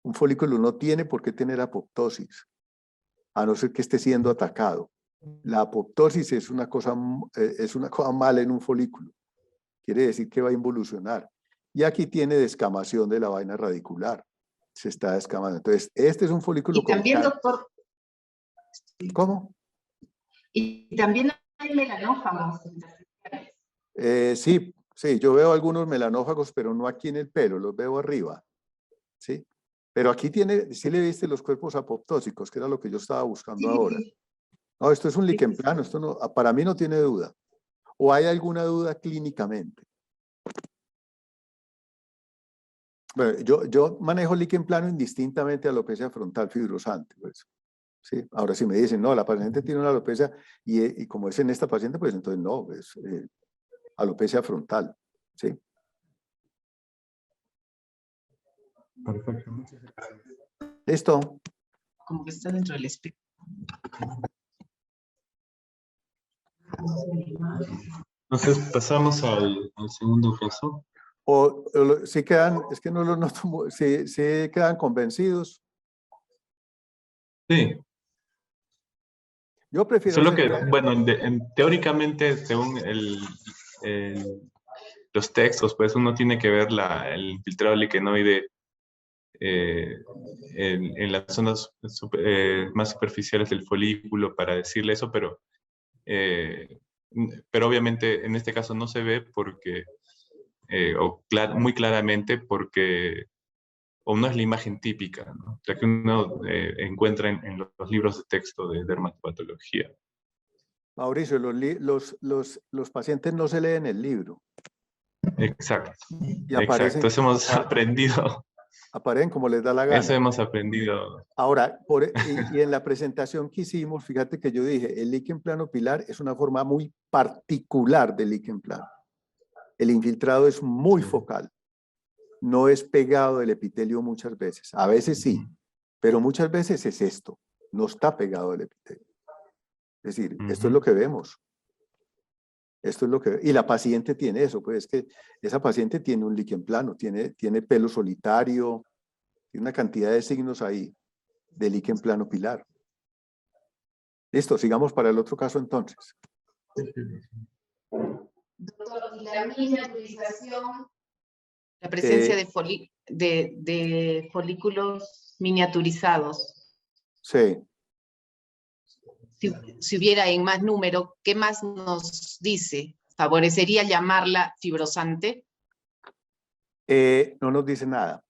Un folículo no tiene por qué tener apoptosis, a no ser que esté siendo atacado. La apoptosis es una cosa mala en un folículo. Quiere decir que va a involucionar. Y aquí tiene descamación de la vaina radicular. Se está descamando. Entonces, este es un folículo Y también, doctor. ¿Cómo? Y también hay melanófagos. Sí, yo veo algunos melanófagos, pero no aquí en el pelo, los veo arriba. ¿Sí? Pero aquí tiene, sí le viste los cuerpos apoptósicos, que era lo que yo estaba buscando ahora. No, esto es un líquen plano, esto no, para mí no tiene duda. ¿O hay alguna duda clínicamente? Bueno, yo manejo líquen plano indistintamente a alopecia frontal fibrosante. Pues, ¿sí? Ahora, si me dicen, no, la paciente tiene una alopecia y como es en esta paciente, pues entonces no, es alopecia frontal. ¿Sí? Perfecto, muchas gracias. ¿Listo? Como que está dentro del espectro. Entonces pasamos al segundo caso. Si quedan, es que no lo noto, si quedan convencidos. Sí. Yo prefiero... Solo que, bueno, teóricamente, según los textos, pues uno tiene que ver el infiltrado liquenoide en las zonas más superficiales del folículo para decirle eso, pero obviamente en este caso no se ve porque, muy claramente porque, o no es la imagen típica, ¿no? La que uno encuentra en los libros de texto de dermatopatología. Mauricio, los pacientes no se leen el libro. Exacto, Y exacto. Eso hemos aprendido. Aparecen como les da la gana. Eso hemos aprendido. Ahora, y en la presentación que hicimos, fíjate que yo dije, el líquen plano pilar es una forma muy particular del líquen plano. El infiltrado es muy focal. No es pegado del epitelio muchas veces. A veces sí, pero muchas veces es esto. No está pegado del epitelio. Es decir, esto es lo que vemos. Esto es lo que... Y la paciente tiene eso, pues es que esa paciente tiene un líquen plano, tiene pelo solitario, tiene una cantidad de signos ahí de líquen plano pilar. Listo, sigamos para el otro caso entonces. Doctor, ¿y la miniaturización? La presencia de folículos miniaturizados. Sí. Si hubiera en más número, ¿qué más nos dice? ¿Favorecería llamarla fibrosante? No nos dice nada.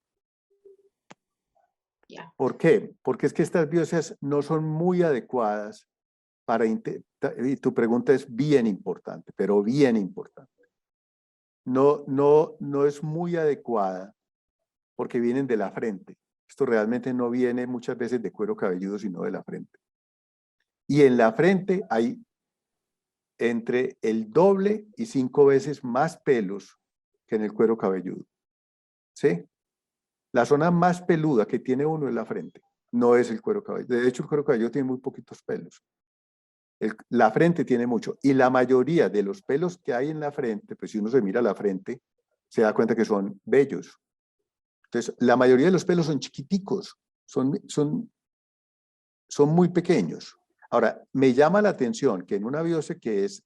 Yeah. ¿Por qué? Porque es que estas biopsias no son muy adecuadas para... Y tu pregunta es bien importante, pero bien importante. No es muy adecuada porque vienen de la frente. Esto realmente no viene muchas veces de cuero cabelludo, sino de la frente. Y en la frente hay entre el doble y 5 veces más pelos que en el cuero cabelludo. ¿Sí? La zona más peluda que tiene uno es la frente, no es el cuero cabelludo. De hecho, el cuero cabelludo tiene muy poquitos pelos. La frente tiene mucho. Y la mayoría de los pelos que hay en la frente, pues si uno se mira la frente, se da cuenta que son vellos. Entonces, la mayoría de los pelos son chiquiticos, son muy pequeños. Ahora, me llama la atención que en una biopsia que es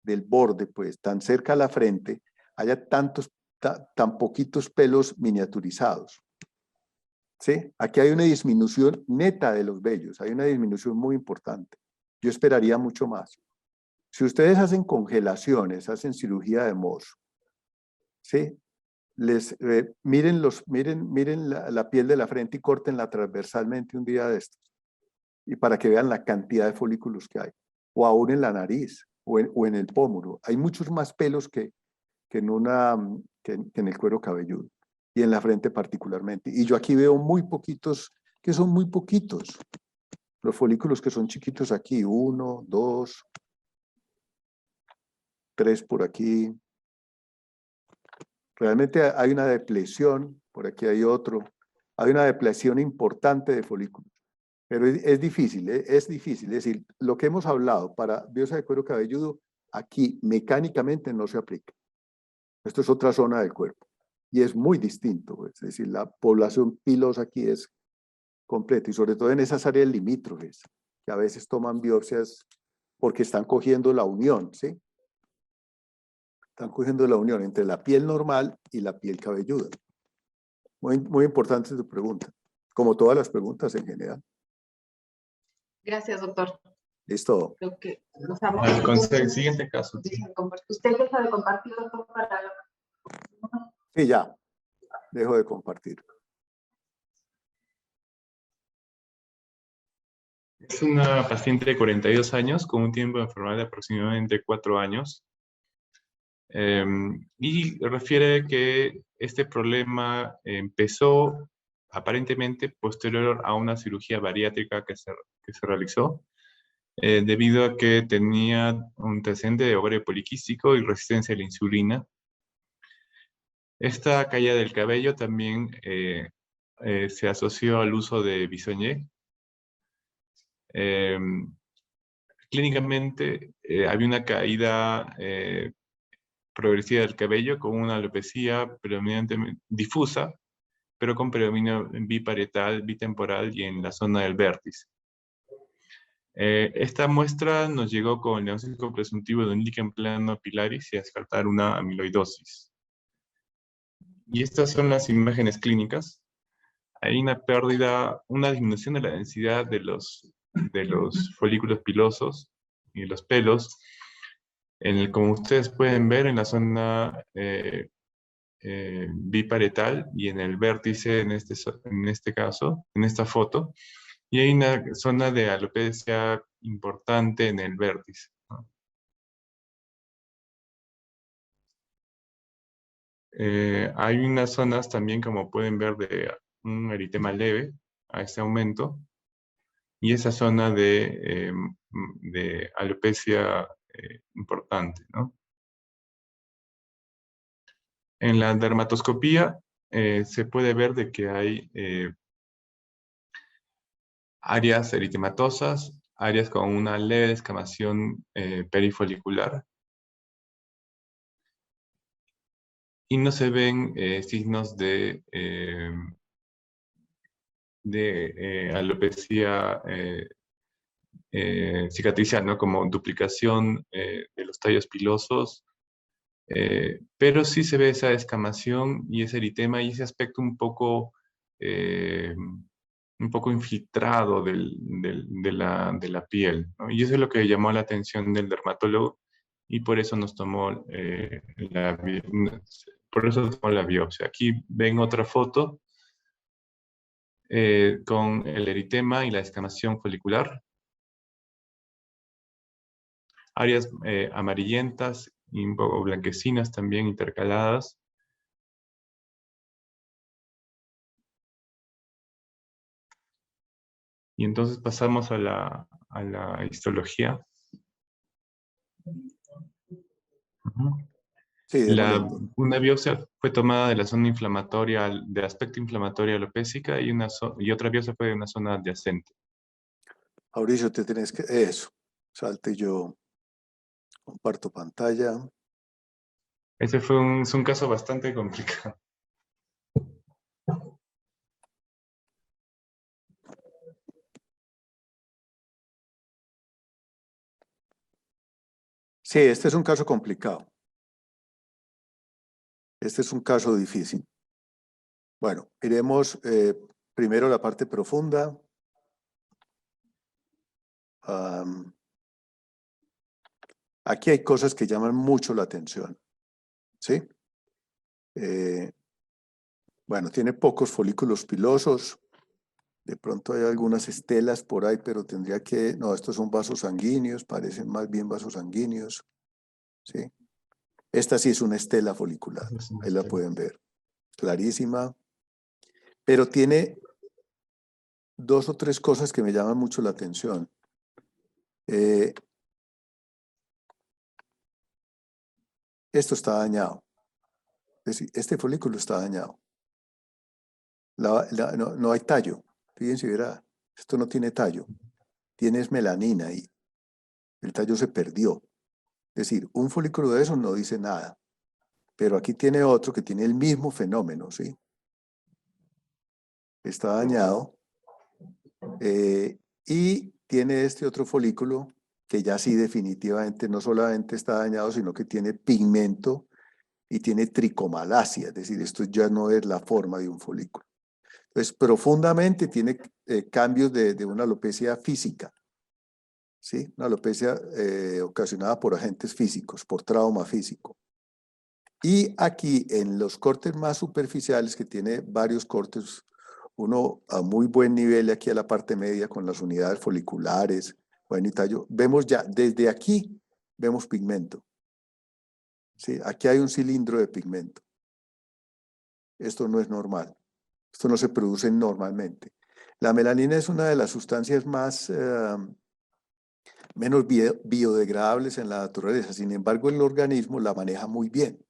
del borde, pues tan cerca a la frente, haya tan poquitos pelos miniaturizados. ¿Sí? Aquí hay una disminución neta de los vellos, hay una disminución muy importante. Yo esperaría mucho más. Si ustedes hacen congelaciones, hacen cirugía de Mohs, ¿sí? Miren la piel de la frente y córtenla transversalmente un día de estos. Y para que vean la cantidad de folículos que hay. O aún en la nariz, o en el pómulo. Hay muchos más pelos que en el cuero cabelludo. Y en la frente particularmente. Y yo aquí veo muy poquitos, que son muy poquitos. Los folículos que son chiquitos aquí, 1, 2, 3 por aquí. Realmente hay una depresión, por aquí hay otro. Hay una depresión importante de folículos. Pero es difícil, es difícil. Es decir, lo que hemos hablado para biopsia de cuero cabelludo, aquí mecánicamente no se aplica. Esto es otra zona del cuerpo. Y es muy distinto. Es decir, la población pilosa aquí es completa. Y sobre todo en esas áreas limítrofes, que a veces toman biopsias porque están cogiendo la unión, ¿sí? Están cogiendo la unión entre la piel normal y la piel cabelluda. Muy importante tu pregunta. Como todas las preguntas en general. Gracias, doctor. Listo. Creo que El siguiente caso. ¿Usted deja de compartir, doctor, para... Sí, ya. Dejo de compartir. Es una paciente de 42 años con un tiempo de enfermedad de aproximadamente 4 años. Y refiere que este problema empezó aparentemente posterior a una cirugía bariátrica que se realizó, debido a que tenía un antecedente de ovario poliquístico y resistencia a la insulina. Esta caída del cabello también se asoció al uso de Bisogné. Clínicamente había una caída progresiva del cabello con una alopecia predominantemente difusa, pero con predominio biparietal, bitemporal y en la zona del vértice. Esta muestra nos llegó con el diagnóstico presuntivo de un líquen plano pilaris y a descartar una amiloidosis. Y estas son las imágenes clínicas. Hay una pérdida, una disminución de la densidad de los folículos pilosos y los pelos, como ustedes pueden ver en la zona biparietal y en el vértice en este caso, en esta foto, y hay una zona de alopecia importante en el vértice, ¿no? Hay unas zonas también, como pueden ver, de un eritema leve a este aumento, y esa zona de alopecia importante, ¿no? En la dermatoscopía se puede ver de que hay áreas eritematosas, áreas con una leve descamación perifolicular, y no se ven signos de alopecia cicatricial, ¿no? Como duplicación de los tallos pilosos, pero sí se ve esa descamación y ese eritema y ese aspecto un poco infiltrado de la piel, ¿no? Y eso es lo que llamó la atención del dermatólogo y por eso nos tomó la biopsia. Aquí ven otra foto con el eritema y la descamación folicular. Áreas amarillentas y un poco blanquecinas también intercaladas. Y entonces pasamos a la histología. Sí, Una biopsia fue tomada de la zona inflamatoria, de aspecto inflamatorio alopécica, y otra biopsia fue de una zona adyacente. Mauricio, te tienes que... Eso. Salte yo. Comparto pantalla. Ese es un caso bastante complicado. Sí, este es un caso complicado. Este es un caso difícil. Bueno, miremos primero la parte profunda. Aquí hay cosas que llaman mucho la atención, ¿sí? Bueno, tiene pocos folículos pilosos. De pronto hay algunas estelas por ahí, pero tendría que... No, estos son vasos sanguíneos, parecen más bien vasos sanguíneos, ¿sí? Esta sí es una estela folicular, ahí la pueden ver, clarísima. Pero tiene dos o tres cosas que me llaman mucho la atención. Esto está dañado. Es decir, este folículo está dañado. No hay tallo. Fíjense, verá, esto no tiene tallo. Tienes melanina ahí. El tallo se perdió. Es decir, un folículo de esos no dice nada. Pero aquí tiene otro que tiene el mismo fenómeno, ¿sí? Está dañado. Y tiene este otro folículo que ya sí definitivamente no solamente está dañado, sino que tiene pigmento y tiene tricomalacia, es decir, esto ya no es la forma de un folículo. Entonces, profundamente tiene cambios de una alopecia física, ¿sí? Una alopecia ocasionada por agentes físicos, por trauma físico. Y aquí, en los cortes más superficiales, que tiene varios cortes, uno a muy buen nivel aquí a la parte media con las unidades foliculares, bueno y tallo, vemos ya, desde aquí, vemos pigmento. ¿Sí? Aquí hay un cilindro de pigmento. Esto no es normal. Esto no se produce normalmente. La melanina es una de las sustancias menos biodegradables en la naturaleza. Sin embargo, el organismo la maneja muy bien.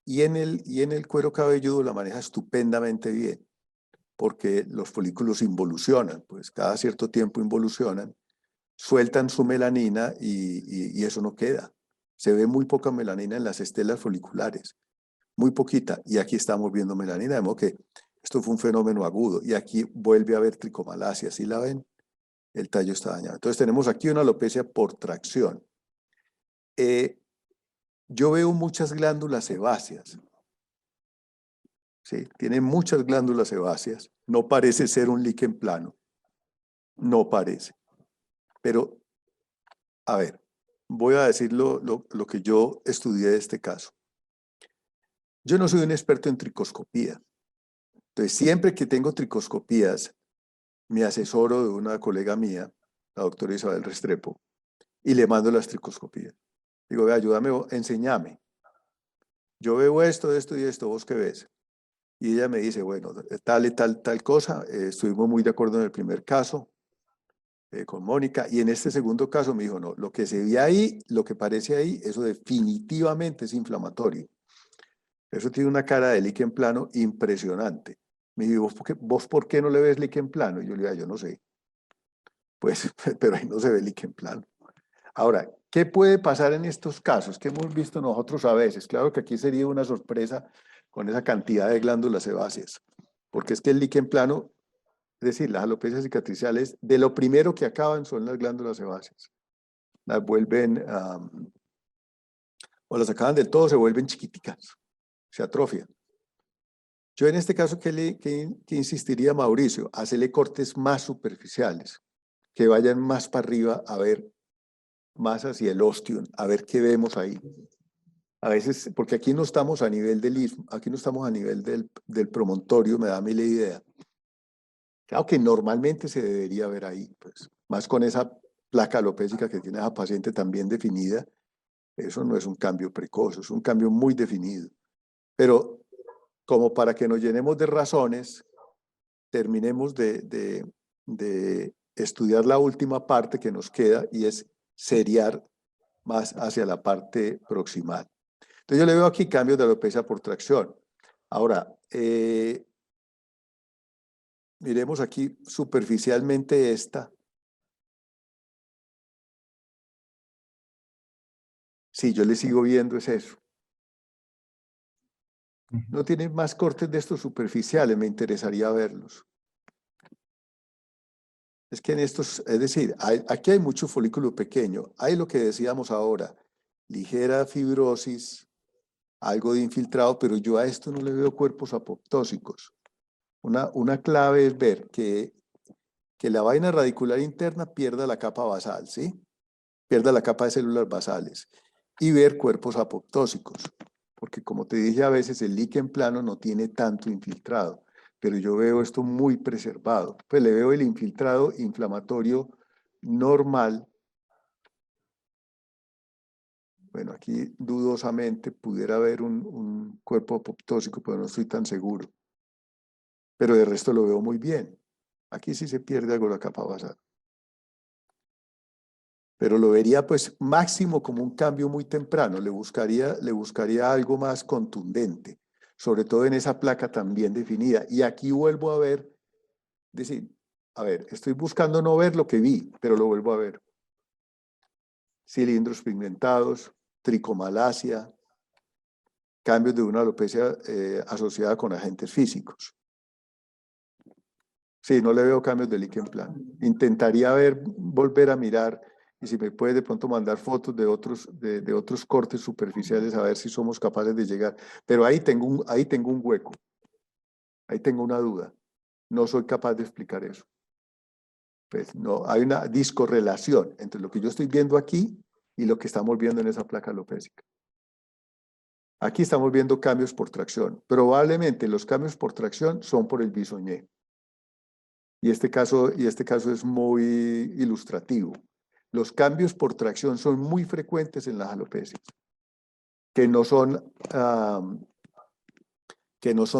Y en el cuero cabelludo la maneja estupendamente bien, porque los folículos involucionan, pues cada cierto tiempo involucionan, sueltan su melanina y eso no queda. Se ve muy poca melanina en las estelas foliculares, muy poquita, y aquí estamos viendo melanina, de modo que esto fue un fenómeno agudo, y aquí vuelve a haber tricomalacia, ¿sí la ven? El tallo está dañado. Entonces tenemos aquí una alopecia por tracción. Yo veo muchas glándulas sebáceas, ¿sí? Tiene muchas glándulas sebáceas, no parece ser un líquen plano, no parece. Pero, a ver, voy a decir lo que yo estudié de este caso. Yo no soy un experto en tricoscopía. Entonces, siempre que tengo tricoscopías, me asesoro de una colega mía, la doctora Isabel Restrepo, y le mando las tricoscopías. Digo, ve, ayúdame, enséñame. Yo veo esto y esto, ¿vos qué ves? Y ella me dice, bueno, tal y tal cosa, estuvimos muy de acuerdo en el primer caso, con Mónica, y en este segundo caso me dijo, no, lo que se ve ahí, lo que parece ahí, eso definitivamente es inflamatorio. Eso tiene una cara de líquen plano impresionante. Me dijo, ¿vos por qué no le ves líquen plano? Y yo le digo, yo no sé. Pues, pero ahí no se ve líquen plano. Ahora, ¿qué puede pasar en estos casos? ¿Qué hemos visto nosotros a veces? Claro que aquí sería una sorpresa con esa cantidad de glándulas sebáceas, porque es que el líquen plano, es decir, las alopecias cicatriciales, de lo primero que acaban son las glándulas sebáceas. Las vuelven, o las acaban del todo, se vuelven chiquiticas, se atrofian. Yo en este caso, ¿qué insistiría Mauricio? Hacerle cortes más superficiales, que vayan más para arriba a ver, más hacia el ostium, a ver qué vemos ahí. A veces, porque aquí no estamos a nivel del istmo, aquí no estamos a nivel del promontorio, me da a mí la idea. Claro que normalmente se debería ver ahí, pues, más con esa placa alopécica que tiene esa paciente también definida, eso no es un cambio precoz, es un cambio muy definido. Pero como para que nos llenemos de razones, terminemos de estudiar la última parte que nos queda y es seriar más hacia la parte proximal. Entonces yo le veo aquí cambios de alopecia por tracción. Ahora, miremos aquí superficialmente esta. Sí, yo le sigo viendo es eso. No tiene más cortes de estos superficiales, me interesaría verlos. Es que en estos, es decir, aquí hay mucho folículo pequeño. Hay lo que decíamos ahora, ligera fibrosis, algo de infiltrado, pero yo a esto no le veo cuerpos apoptósicos. Una clave es ver que la vaina radicular interna pierda la capa basal, ¿sí? Pierda la capa de células basales y ver cuerpos apoptósicos, porque como te dije, a veces el líquen plano no tiene tanto infiltrado, pero yo veo esto muy preservado. Pues le veo el infiltrado inflamatorio normal. Bueno, aquí dudosamente pudiera haber un cuerpo apoptósico, pero no estoy tan seguro. Pero de resto lo veo muy bien. Aquí sí se pierde algo la capa basal. Pero lo vería pues máximo como un cambio muy temprano, le buscaría algo más contundente, sobre todo en esa placa tan bien definida. Y aquí vuelvo a ver, decir, a ver, estoy buscando no ver lo que vi, pero lo vuelvo a ver. Cilindros pigmentados, tricomalacia, cambios de una alopecia asociada con agentes físicos. Sí, no le veo cambios de líquen plano. Intentaría volver a mirar, y si me puede de pronto mandar fotos de otros cortes superficiales a ver si somos capaces de llegar. Pero ahí tengo un hueco. Ahí tengo una duda. No soy capaz de explicar eso. Pues no, hay una discorrelación entre lo que yo estoy viendo aquí y lo que estamos viendo en esa placa alopécica. Aquí estamos viendo cambios por tracción. Probablemente los cambios por tracción son por el bisoñé. Y este caso es muy ilustrativo. Los cambios por tracción son muy frecuentes en las alopecias, que no son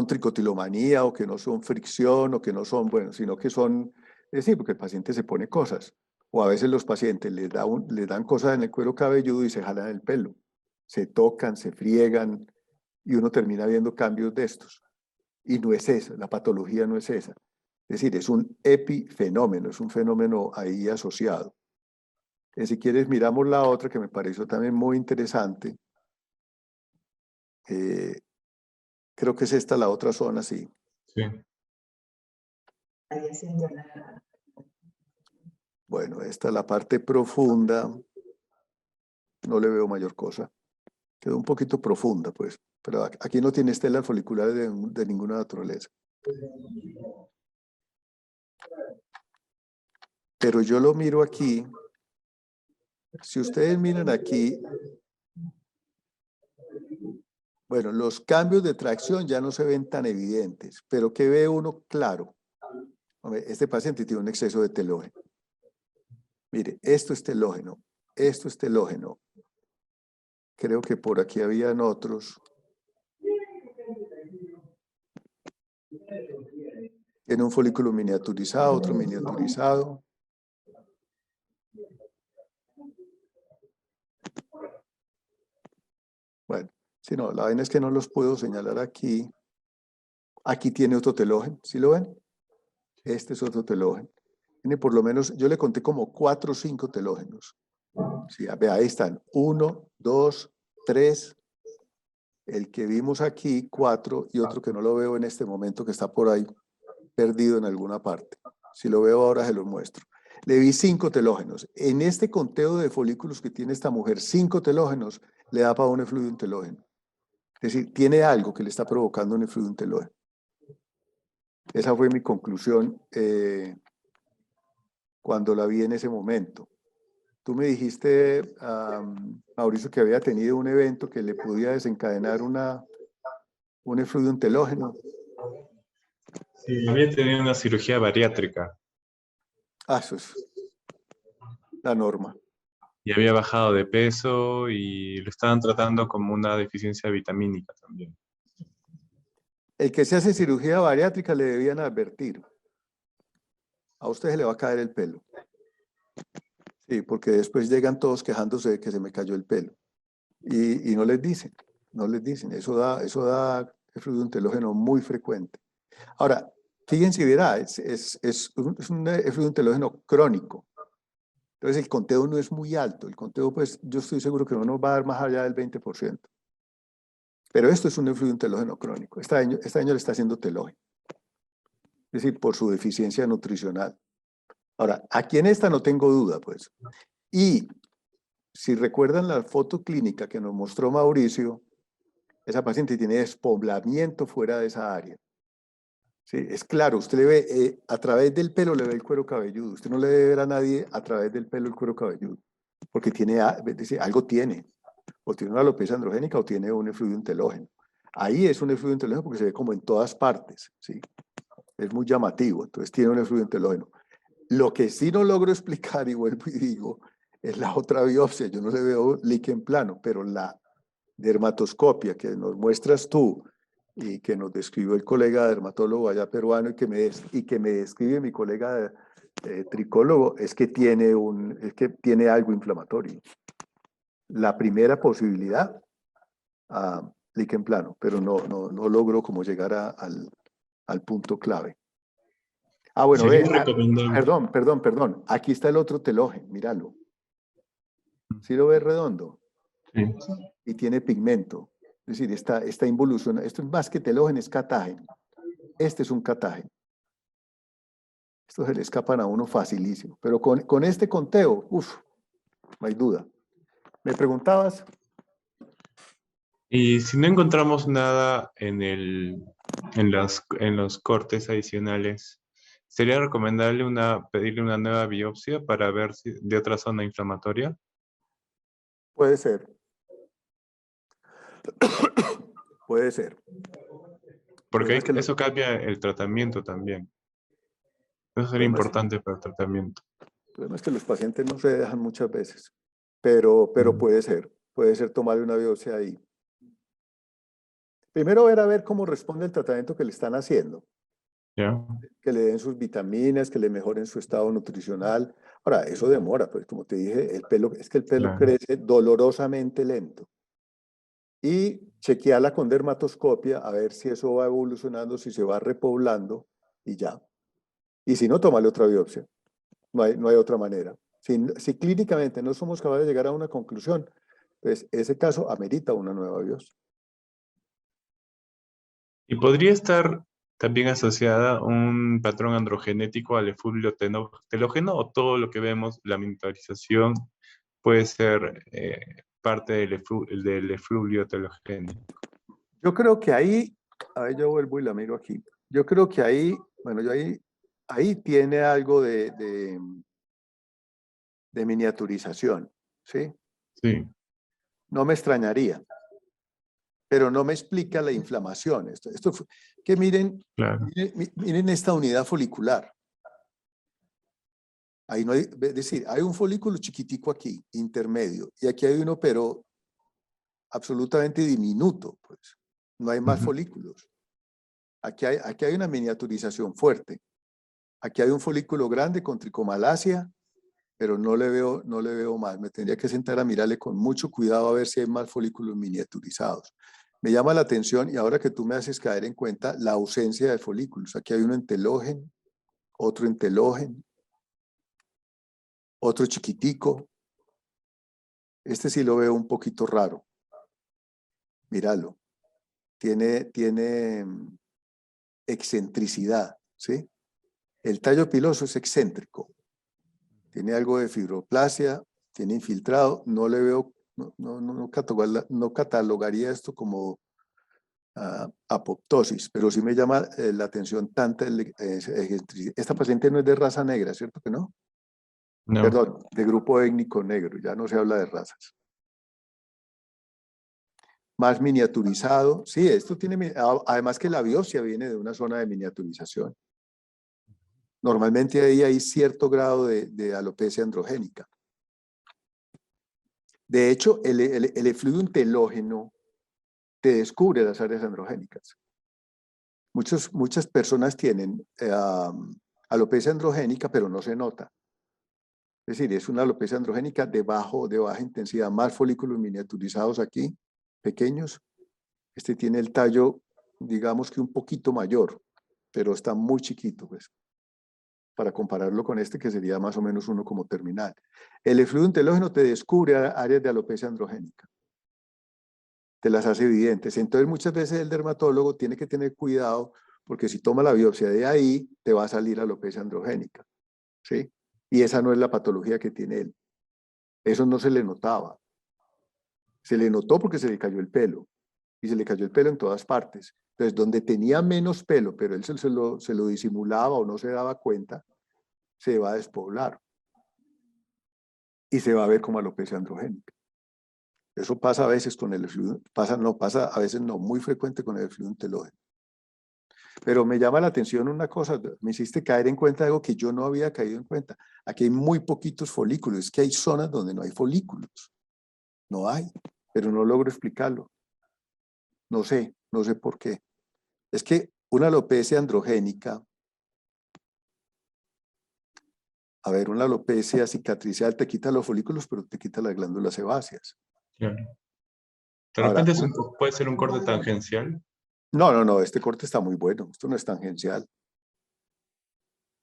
tricotilomanía o que no son fricción o que no son, bueno, sino que son, es decir, porque el paciente se pone cosas. O a veces los pacientes les dan cosas en el cuero cabelludo y se jalan el pelo. Se tocan, se friegan y uno termina viendo cambios de estos. Y no es esa, la patología no es esa. Es decir, es un epifenómeno, es un fenómeno ahí asociado. Si quieres, miramos la otra que me pareció también muy interesante. Creo que es esta la otra zona, sí. Sí. Bueno, esta es la parte profunda. No le veo mayor cosa. Quedó un poquito profunda, pues. Pero aquí no tiene estelas foliculares de ninguna naturaleza. Pero yo lo miro aquí. Si ustedes miran aquí, bueno, los cambios de tracción ya no se ven tan evidentes, pero ¿qué ve uno claro? Hombre, este paciente tiene un exceso de telógeno. Mire, esto es telógeno, esto es telógeno. Creo que por aquí habían otros. Tiene un folículo miniaturizado, otro miniaturizado. Bueno, si no, la vaina es que no los puedo señalar aquí. Aquí tiene otro telógeno, ¿sí lo ven? Este es otro telógeno. Tiene por lo menos, yo le conté como 4 o 5 telógenos. Sí, vea, ahí están. 1, 2, 3. El que vimos aquí, 4, y otro que no lo veo en este momento, que está por ahí perdido en alguna parte. Si lo veo ahora se lo muestro. Le vi 5 telógenos. En este conteo de folículos que tiene esta mujer, 5 telógenos, le da para un efluvium telógeno. Es decir, tiene algo que le está provocando un efluvium telógeno. Esa fue mi conclusión cuando la vi en ese momento. Tú me dijiste, Mauricio, que había tenido un evento que le podía desencadenar un efluvium telógeno. Sí, había tenido una cirugía bariátrica. Eso es la norma. Y había bajado de peso y lo estaban tratando como una deficiencia vitamínica también. El que se hace cirugía bariátrica le debían advertir. A usted se le va a caer el pelo. Sí, porque después llegan todos quejándose de que se me cayó el pelo. Y no les dicen, no les dicen. Eso da efluvium telógeno muy frecuente. Ahora, fíjense, verá, es un efluvium telógeno crónico. Entonces el conteo no es muy alto. El conteo, pues, yo estoy seguro que no nos va a dar más allá del 20%. Pero esto es un efluvium telógeno crónico. Este año le está haciendo telógeno. Es decir, por su deficiencia nutricional. Ahora, aquí en esta no tengo duda, pues. Y si recuerdan la foto clínica que nos mostró Mauricio, esa paciente tiene despoblamiento fuera de esa área. Sí, es claro, usted le ve, a través del pelo le ve el cuero cabelludo. Usted no le debe ver a nadie a través del pelo el cuero cabelludo, porque tiene, es decir, algo tiene. O tiene una alopecia androgénica o tiene un efluvio telógeno. Ahí es un efluvio telógeno porque se ve como en todas partes, ¿sí? Es muy llamativo, entonces tiene un efluvio telógeno. Lo que sí no logro explicar, y vuelvo y digo, es la otra biopsia. Yo no le veo líquen plano, pero la dermatoscopia que nos muestras tú y que nos describió el colega dermatólogo allá peruano y que me describe mi colega tricólogo, es que tiene algo inflamatorio. La primera posibilidad, líquen plano, pero no logro como llegar al punto clave. Bueno, Sería recomendable. perdón. Aquí está el otro telógeno, míralo. ¿Sí lo ves redondo? Sí. Y tiene pigmento. Es decir, está involución. Esto es más que telógeno, es catágeno. Este es un catágeno. Estos se le escapan a uno facilísimo. Pero con este conteo, no hay duda. ¿Me preguntabas? Y si no encontramos nada en los cortes adicionales, ¿sería recomendable pedirle una nueva biopsia para ver si de otra zona inflamatoria? Puede ser. Puede ser. El Porque problema es que eso cambia el tratamiento también. Eso sería importante para el tratamiento. el problema es que los pacientes no se dejan muchas veces. Pero puede ser. Puede ser tomarle una biopsia ahí. Primero ver a ver cómo responde el tratamiento que le están haciendo. ¿Ya? Que le den sus vitaminas, que le mejoren su estado nutricional. Ahora, eso demora, pues como te dije, el pelo Claro. crece dolorosamente lento. Y chequearla con dermatoscopia a ver si eso va evolucionando, si se va repoblando y ya. Y si no, tómale otra biopsia. No hay otra manera. Si clínicamente no somos capaces de llegar a una conclusión, pues ese caso amerita una nueva biopsia. ¿Y podría estar también asociada un patrón androgenético al efluvio telógeno o todo lo que vemos, la miniaturización, puede ser parte del efluvio telogénico? Yo creo que ahí, a ver, yo vuelvo y la miro aquí. Yo creo que ahí, bueno, ahí tiene algo de miniaturización, ¿sí? Sí, No me extrañaría, pero no me explica la inflamación. Que miren, claro. miren esta unidad folicular. Ahí no hay, es decir, hay un folículo chiquitico aquí, intermedio, y aquí hay uno, pero absolutamente diminuto, pues. No hay más folículos. Aquí hay una miniaturización fuerte. Aquí hay un folículo grande con tricomalacia, pero no le veo más. Me tendría que sentar a mirarle con mucho cuidado a ver si hay más folículos miniaturizados. Me llama la atención, y ahora que tú me haces caer en cuenta, la ausencia de folículos. Aquí hay uno en telógeno, otro en telógeno, otro chiquitico. Este sí lo veo un poquito raro. Míralo. Tiene excentricidad, ¿sí? El tallo piloso es excéntrico. Tiene algo de fibroplasia, tiene infiltrado. No le veo, no catalogaría esto como apoptosis, pero sí me llama la atención tanta excentricidad. Esta paciente no es de raza negra, ¿cierto que no? No. Perdón, de grupo étnico negro, ya no se habla de razas. Más miniaturizado. Sí, esto tiene, además que la biopsia viene de una zona de miniaturización. Normalmente ahí hay cierto grado de alopecia androgénica. De hecho, el efluvio telógeno te descubre las áreas androgénicas. Muchas personas tienen alopecia androgénica, pero no se nota. Es decir, es una alopecia androgénica de baja intensidad, más folículos miniaturizados aquí, pequeños. Este tiene el tallo, digamos que un poquito mayor, pero está muy chiquito, pues, para compararlo con este, que sería más o menos uno como terminal. El efluvio telógeno te descubre áreas de alopecia androgénica, te las hace evidentes. Entonces, muchas veces el dermatólogo tiene que tener cuidado, porque si toma la biopsia de ahí, te va a salir alopecia androgénica, ¿sí? Y esa no es la patología que tiene él. Eso no se le notaba. Se le notó porque se le cayó el pelo, y se le cayó el pelo en todas partes. Entonces, donde tenía menos pelo, pero él se lo disimulaba o no se daba cuenta, se va a despoblar y se va a ver como alopecia androgénica. Eso pasa a veces con el efluvium, pasa a veces no, muy frecuente con el efluvium telógeno. Pero me llama la atención una cosa, me hiciste caer en cuenta de algo que yo no había caído en cuenta. Aquí hay muy poquitos folículos, es que hay zonas donde no hay folículos. No hay, pero no logro explicarlo. No sé por qué. Es que una alopecia androgénica, a ver, una alopecia cicatricial te quita los folículos, pero te quita las glándulas sebáceas. Claro. De Ahora, repente puede ser un corte tangencial. no, este corte está muy bueno, esto no es tangencial.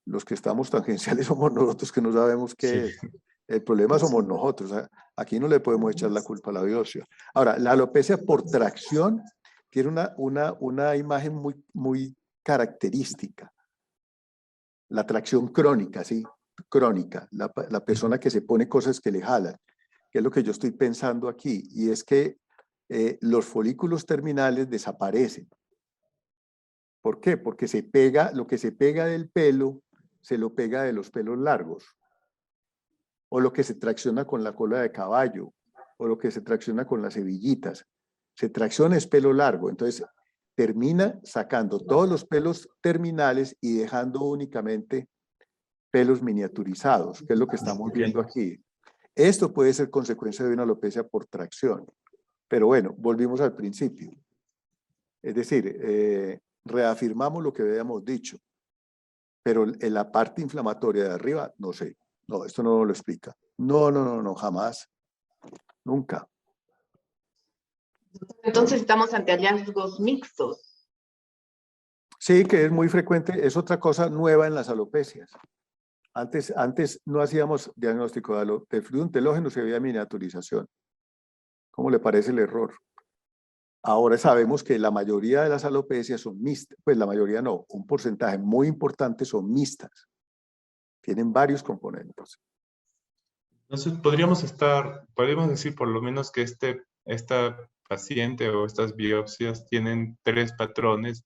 Los que estamos tangenciales somos nosotros que no sabemos qué es. El problema somos nosotros. Aquí no le podemos echar la culpa a la biopsia. Ahora, la alopecia por tracción tiene una imagen muy característica. La tracción crónica, ¿sí? Crónica. La persona que se pone cosas que le jalan, que es lo que yo estoy pensando aquí. Y es que los folículos terminales desaparecen. ¿Por qué? Porque lo que se pega del pelo, se lo pega de los pelos largos. O lo que se tracciona con la cola de caballo, o lo que se tracciona con las hebillitas. Se tracciona es pelo largo, entonces termina sacando todos los pelos terminales y dejando únicamente pelos miniaturizados, que es lo que estamos viendo aquí. Esto puede ser consecuencia de una alopecia por tracción. Pero bueno, volvimos al principio. Es decir, reafirmamos lo que habíamos dicho, pero en la parte inflamatoria de arriba, no sé. No, esto no lo explica. No, jamás. Nunca. Entonces estamos ante hallazgos mixtos. Sí, que es muy frecuente, es otra cosa nueva en las alopecias. Antes no hacíamos diagnóstico de efluvium telógeno, se veía miniaturización. ¿Cómo le parece el error? Ahora sabemos que la mayoría de las alopecias son mixtas, pues la mayoría no, un porcentaje muy importante son mixtas. Tienen varios componentes. Entonces, podríamos decir por lo menos que esta paciente o estas biopsias tienen tres patrones,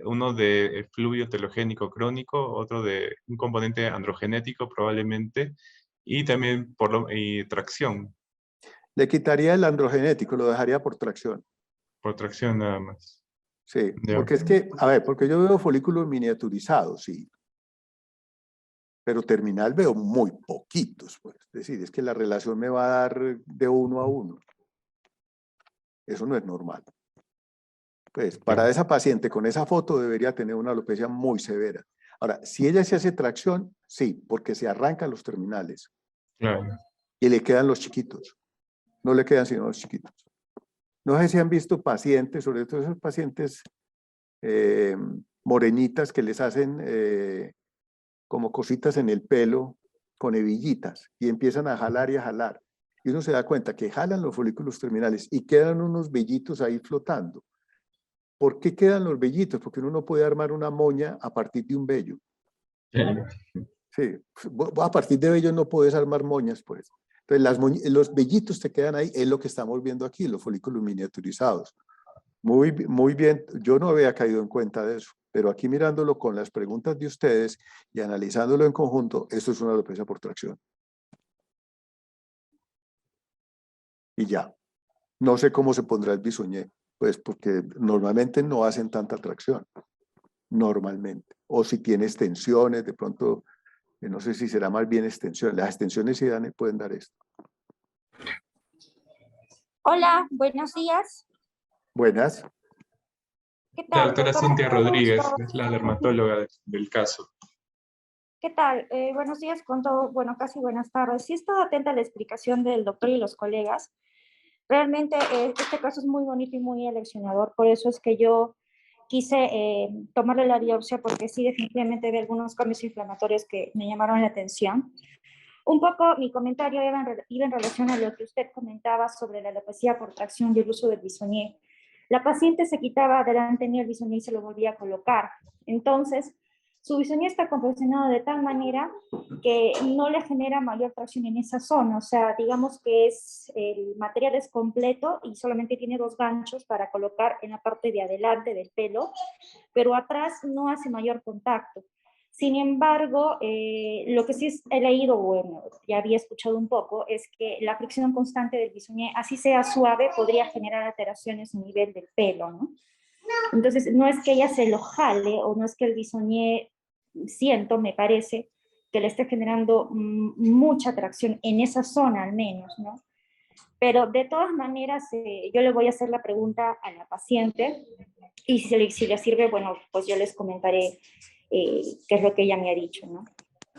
uno de efluvio telogénico crónico, otro de un componente androgenético probablemente, y también y tracción, Le quitaría el androgenético, lo dejaría por tracción. por tracción nada más. Sí, Ya. porque es que, a ver, porque yo veo folículos miniaturizados, sí. Pero terminal veo muy poquitos, pues. Es decir, es que la relación me va a dar de 1 a 1. Eso no es normal. Pues para esa paciente con esa foto debería tener una alopecia muy severa. Ahora, si ella se hace tracción, sí, porque se arrancan los terminales Claro. y le quedan los chiquitos. No le quedan sino los chiquitos. No sé si han visto pacientes, sobre todo esos pacientes morenitas que les hacen como cositas en el pelo con hebillitas y empiezan a jalar y a jalar. Y uno se da cuenta que jalan los folículos terminales y quedan unos vellitos ahí flotando. ¿Por qué quedan los vellitos? Porque uno no puede armar una moña a partir de un vello. Sí, a partir de vellos no puedes armar moñas, pues. Entonces, los vellitos te quedan ahí, es lo que estamos viendo aquí, los folículos miniaturizados. Muy bien, yo no había caído en cuenta de eso, pero aquí mirándolo con las preguntas de ustedes y analizándolo en conjunto, esto es una alopecia por tracción. Y ya, no sé cómo se pondrá el bisoñé, pues porque normalmente no hacen tanta tracción, normalmente. O si tiene extensiones, de pronto, no sé si será más bien extensión. Las extensiones sí pueden dar esto. Hola, buenos días. Buenas. ¿Qué La tal, doctora doctor? Cintia Mucho Rodríguez gusto. es la dermatóloga del caso. ¿Qué tal? Buenos días con todo, bueno, casi buenas tardes. Sí he estado atenta a la explicación del doctor y los colegas. Realmente este caso es muy bonito y muy eleccionador, por eso es que yo quise tomarle la biopsia porque sí definitivamente vi algunos cambios inflamatorios que me llamaron la atención. Un poco mi comentario iba en relación a lo que usted comentaba sobre la alopecia por tracción y el uso del bisoñé. La paciente se quitaba adelante el bisoñé y se lo volvía a colocar. Entonces, su bisoñé está confeccionado de tal manera que no le genera mayor tracción en esa zona. O sea, digamos que el material es completo y solamente tiene 2 ganchos para colocar en la parte de adelante del pelo, pero atrás no hace mayor contacto. Sin embargo, lo que sí he leído, bueno, ya había escuchado un poco, es que la fricción constante del bisoñé, así sea suave, podría generar alteraciones a nivel del pelo, ¿no? Entonces, no es que ella se lo jale o no es que el bisoñé, siento, me parece, que le esté generando mucha atracción en esa zona al menos, ¿no? Pero de todas maneras, yo le voy a hacer la pregunta a la paciente y si le sirve, bueno, pues yo les comentaré qué es lo que ella me ha dicho, ¿no?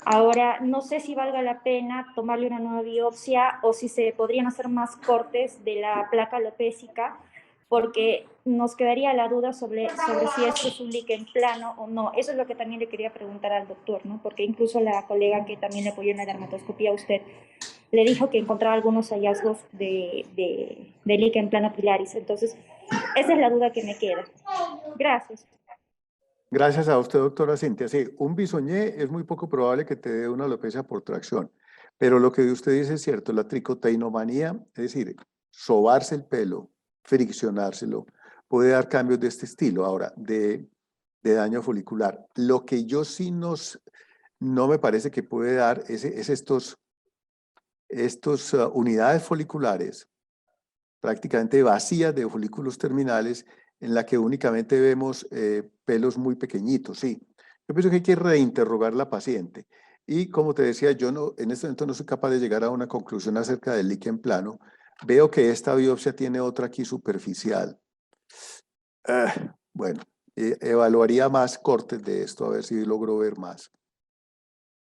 Ahora, no sé si valga la pena tomarle una nueva biopsia o si se podrían hacer más cortes de la placa alopécica, porque nos quedaría la duda sobre si esto es un líquen plano o no. Eso es lo que también le quería preguntar al doctor, ¿no? Porque incluso la colega que también le apoyó en la dermatoscopía a usted, le dijo que encontraba algunos hallazgos de líquen plano pilaris. Entonces, esa es la duda que me queda. Gracias. Gracias a usted, doctora Cintia. Sí, un bisoñé es muy poco probable que te dé una alopecia por tracción, pero lo que usted dice es cierto, la tricotinomanía, es decir, sobarse el pelo, friccionárselo, puede dar cambios de este estilo. Ahora, de daño folicular. Lo que yo sí no me parece que puede dar es estos unidades foliculares prácticamente vacías de folículos terminales en la que únicamente vemos pelos muy pequeñitos, sí. Yo pienso que hay que reinterrogar a la paciente. Y como te decía, yo en este momento no soy capaz de llegar a una conclusión acerca del líquen plano. Veo que esta biopsia tiene otra aquí superficial. Bueno, evaluaría más cortes de esto, a ver si logro ver más.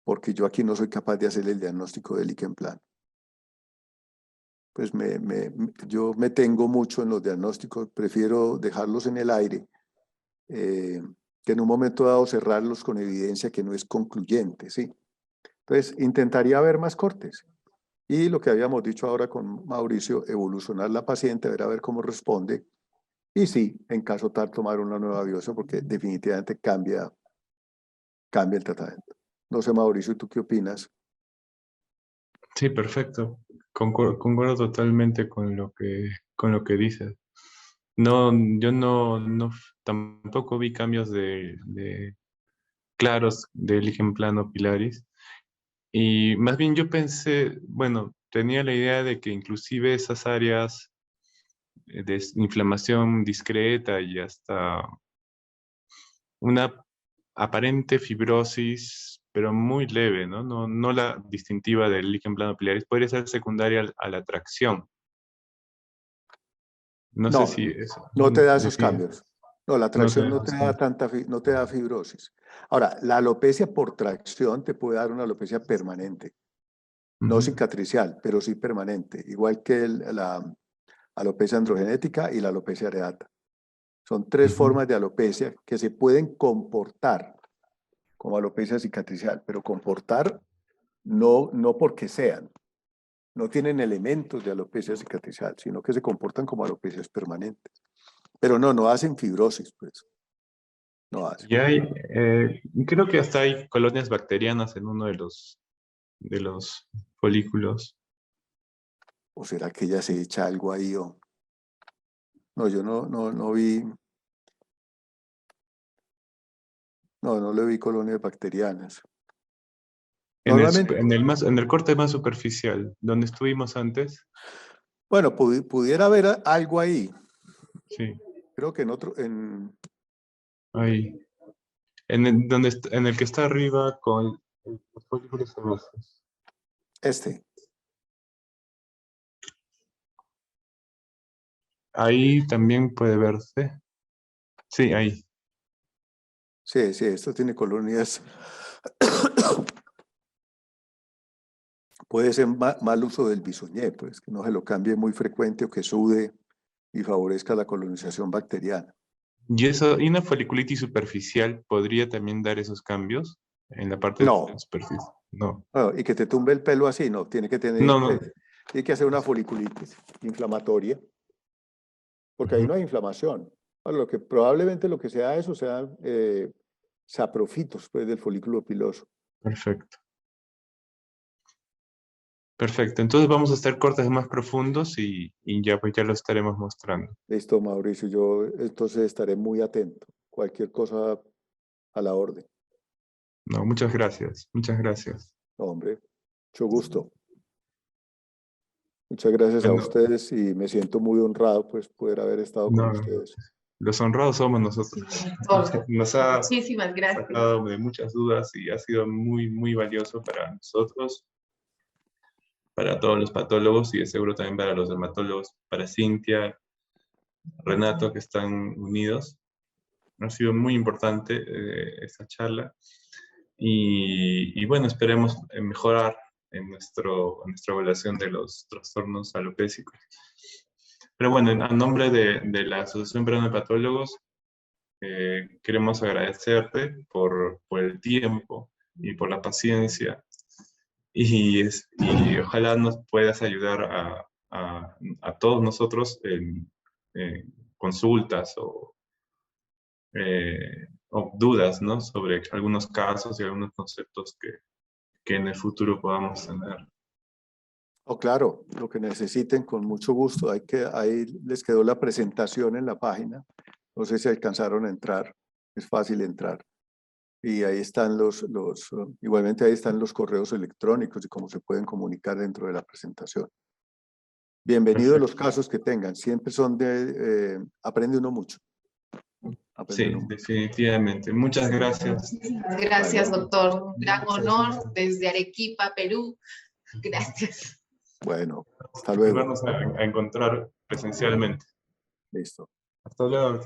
Porque yo aquí no soy capaz de hacer el diagnóstico del líquen plano. Pues yo me tengo mucho en los diagnósticos, prefiero dejarlos en el aire, que en un momento dado cerrarlos con evidencia que no es concluyente, ¿sí? Entonces, intentaría ver más cortes. Y lo que habíamos dicho ahora con Mauricio, evolucionar la paciente, ver a ver cómo responde. Y sí, en caso tal, tomar una nueva biopsia, porque definitivamente cambia el tratamiento. No sé, Mauricio, ¿tú qué opinas? Sí, perfecto. Concuerdo totalmente con lo que dices. No, yo tampoco vi cambios claros del líquen plano pilaris. Y más bien yo pensé, bueno, tenía la idea de que inclusive esas áreas de inflamación discreta y hasta una aparente fibrosis, pero muy leve, ¿no? No la distintiva del líquen plano pilaris, podría ser secundaria a la tracción. No sé No, si eso no te da esos decía, cambios. No, la no sé. tracción no te da no te da fibrosis. Ahora, la alopecia por tracción te puede dar una alopecia permanente, no Ujú, cicatricial, pero sí permanente, igual que la alopecia androgenética y la alopecia areata. Son 3 ujú. formas de alopecia que se pueden comportar como alopecia cicatricial, pero comportar no porque sean, no tienen elementos de alopecia cicatricial, sino que se comportan como alopecias permanentes. Pero no hacen fibrosis, pues, no hacen. Y hay, creo que hasta hay colonias bacterianas en uno de los folículos. ¿O será que ella se echa algo ahí? No, yo no vi, no le vi colonias bacterianas. Normalmente, En el corte más superficial, donde estuvimos antes, bueno, pudiera haber algo ahí. sí, Creo que ahí. En el que está arriba con los folículos sebosos. este. Ahí también puede verse. Sí, ahí. Sí, esto tiene colonias. Puede ser mal uso del bisoñé, pues, que no se lo cambie muy frecuente o que sude y favorezca la colonización bacteriana. Y una foliculitis superficial podría también dar esos cambios en la parte de No, superficie. No. y que te tumbe el pelo así, no, tiene No, no. tiene que hacer una foliculitis inflamatoria, porque ahí Ujú. no hay inflamación. Bueno, probablemente lo que sea eso sea saprofitos pues, del folículo piloso. Perfecto. Perfecto. Entonces vamos a hacer cortes más profundos y ya pues ya lo estaremos mostrando. Listo, Mauricio, yo entonces estaré muy atento. Cualquier cosa a la orden. No, muchas gracias. Muchas gracias. Hombre, mucho gusto. Muchas gracias a Bueno, ustedes y me siento muy honrado pues poder haber estado con no, ustedes. los honrados somos nosotros. Doctor, Nos ha muchísimas gracias. sacado de muchas dudas y ha sido muy, muy valioso para nosotros, para todos los patólogos y de seguro también para los dermatólogos, para Cintia, Renato, que están unidos. Ha sido muy importante esta charla y bueno, esperemos mejorar en nuestra evaluación de los trastornos alopécicos. Pero bueno, a nombre de la Asociación Peruana de Patólogos, queremos agradecerte por el tiempo y por la paciencia y ojalá nos puedas ayudar a todos nosotros en consultas o dudas, ¿no? Sobre algunos casos y algunos conceptos que en el futuro podamos tener. Oh, claro, lo que necesiten con mucho gusto. Ahí les quedó la presentación en la página. No sé si alcanzaron a entrar. Es fácil entrar. Y ahí están igualmente ahí están los correos electrónicos y cómo se pueden comunicar dentro de la presentación. Bienvenidos los casos que tengan. Siempre son aprende uno mucho. Sí, definitivamente. Muchas gracias. Gracias, doctor. Un gran honor desde Arequipa, Perú. Gracias. Bueno, hasta luego. Volvernos a encontrar presencialmente. Listo. Hasta luego.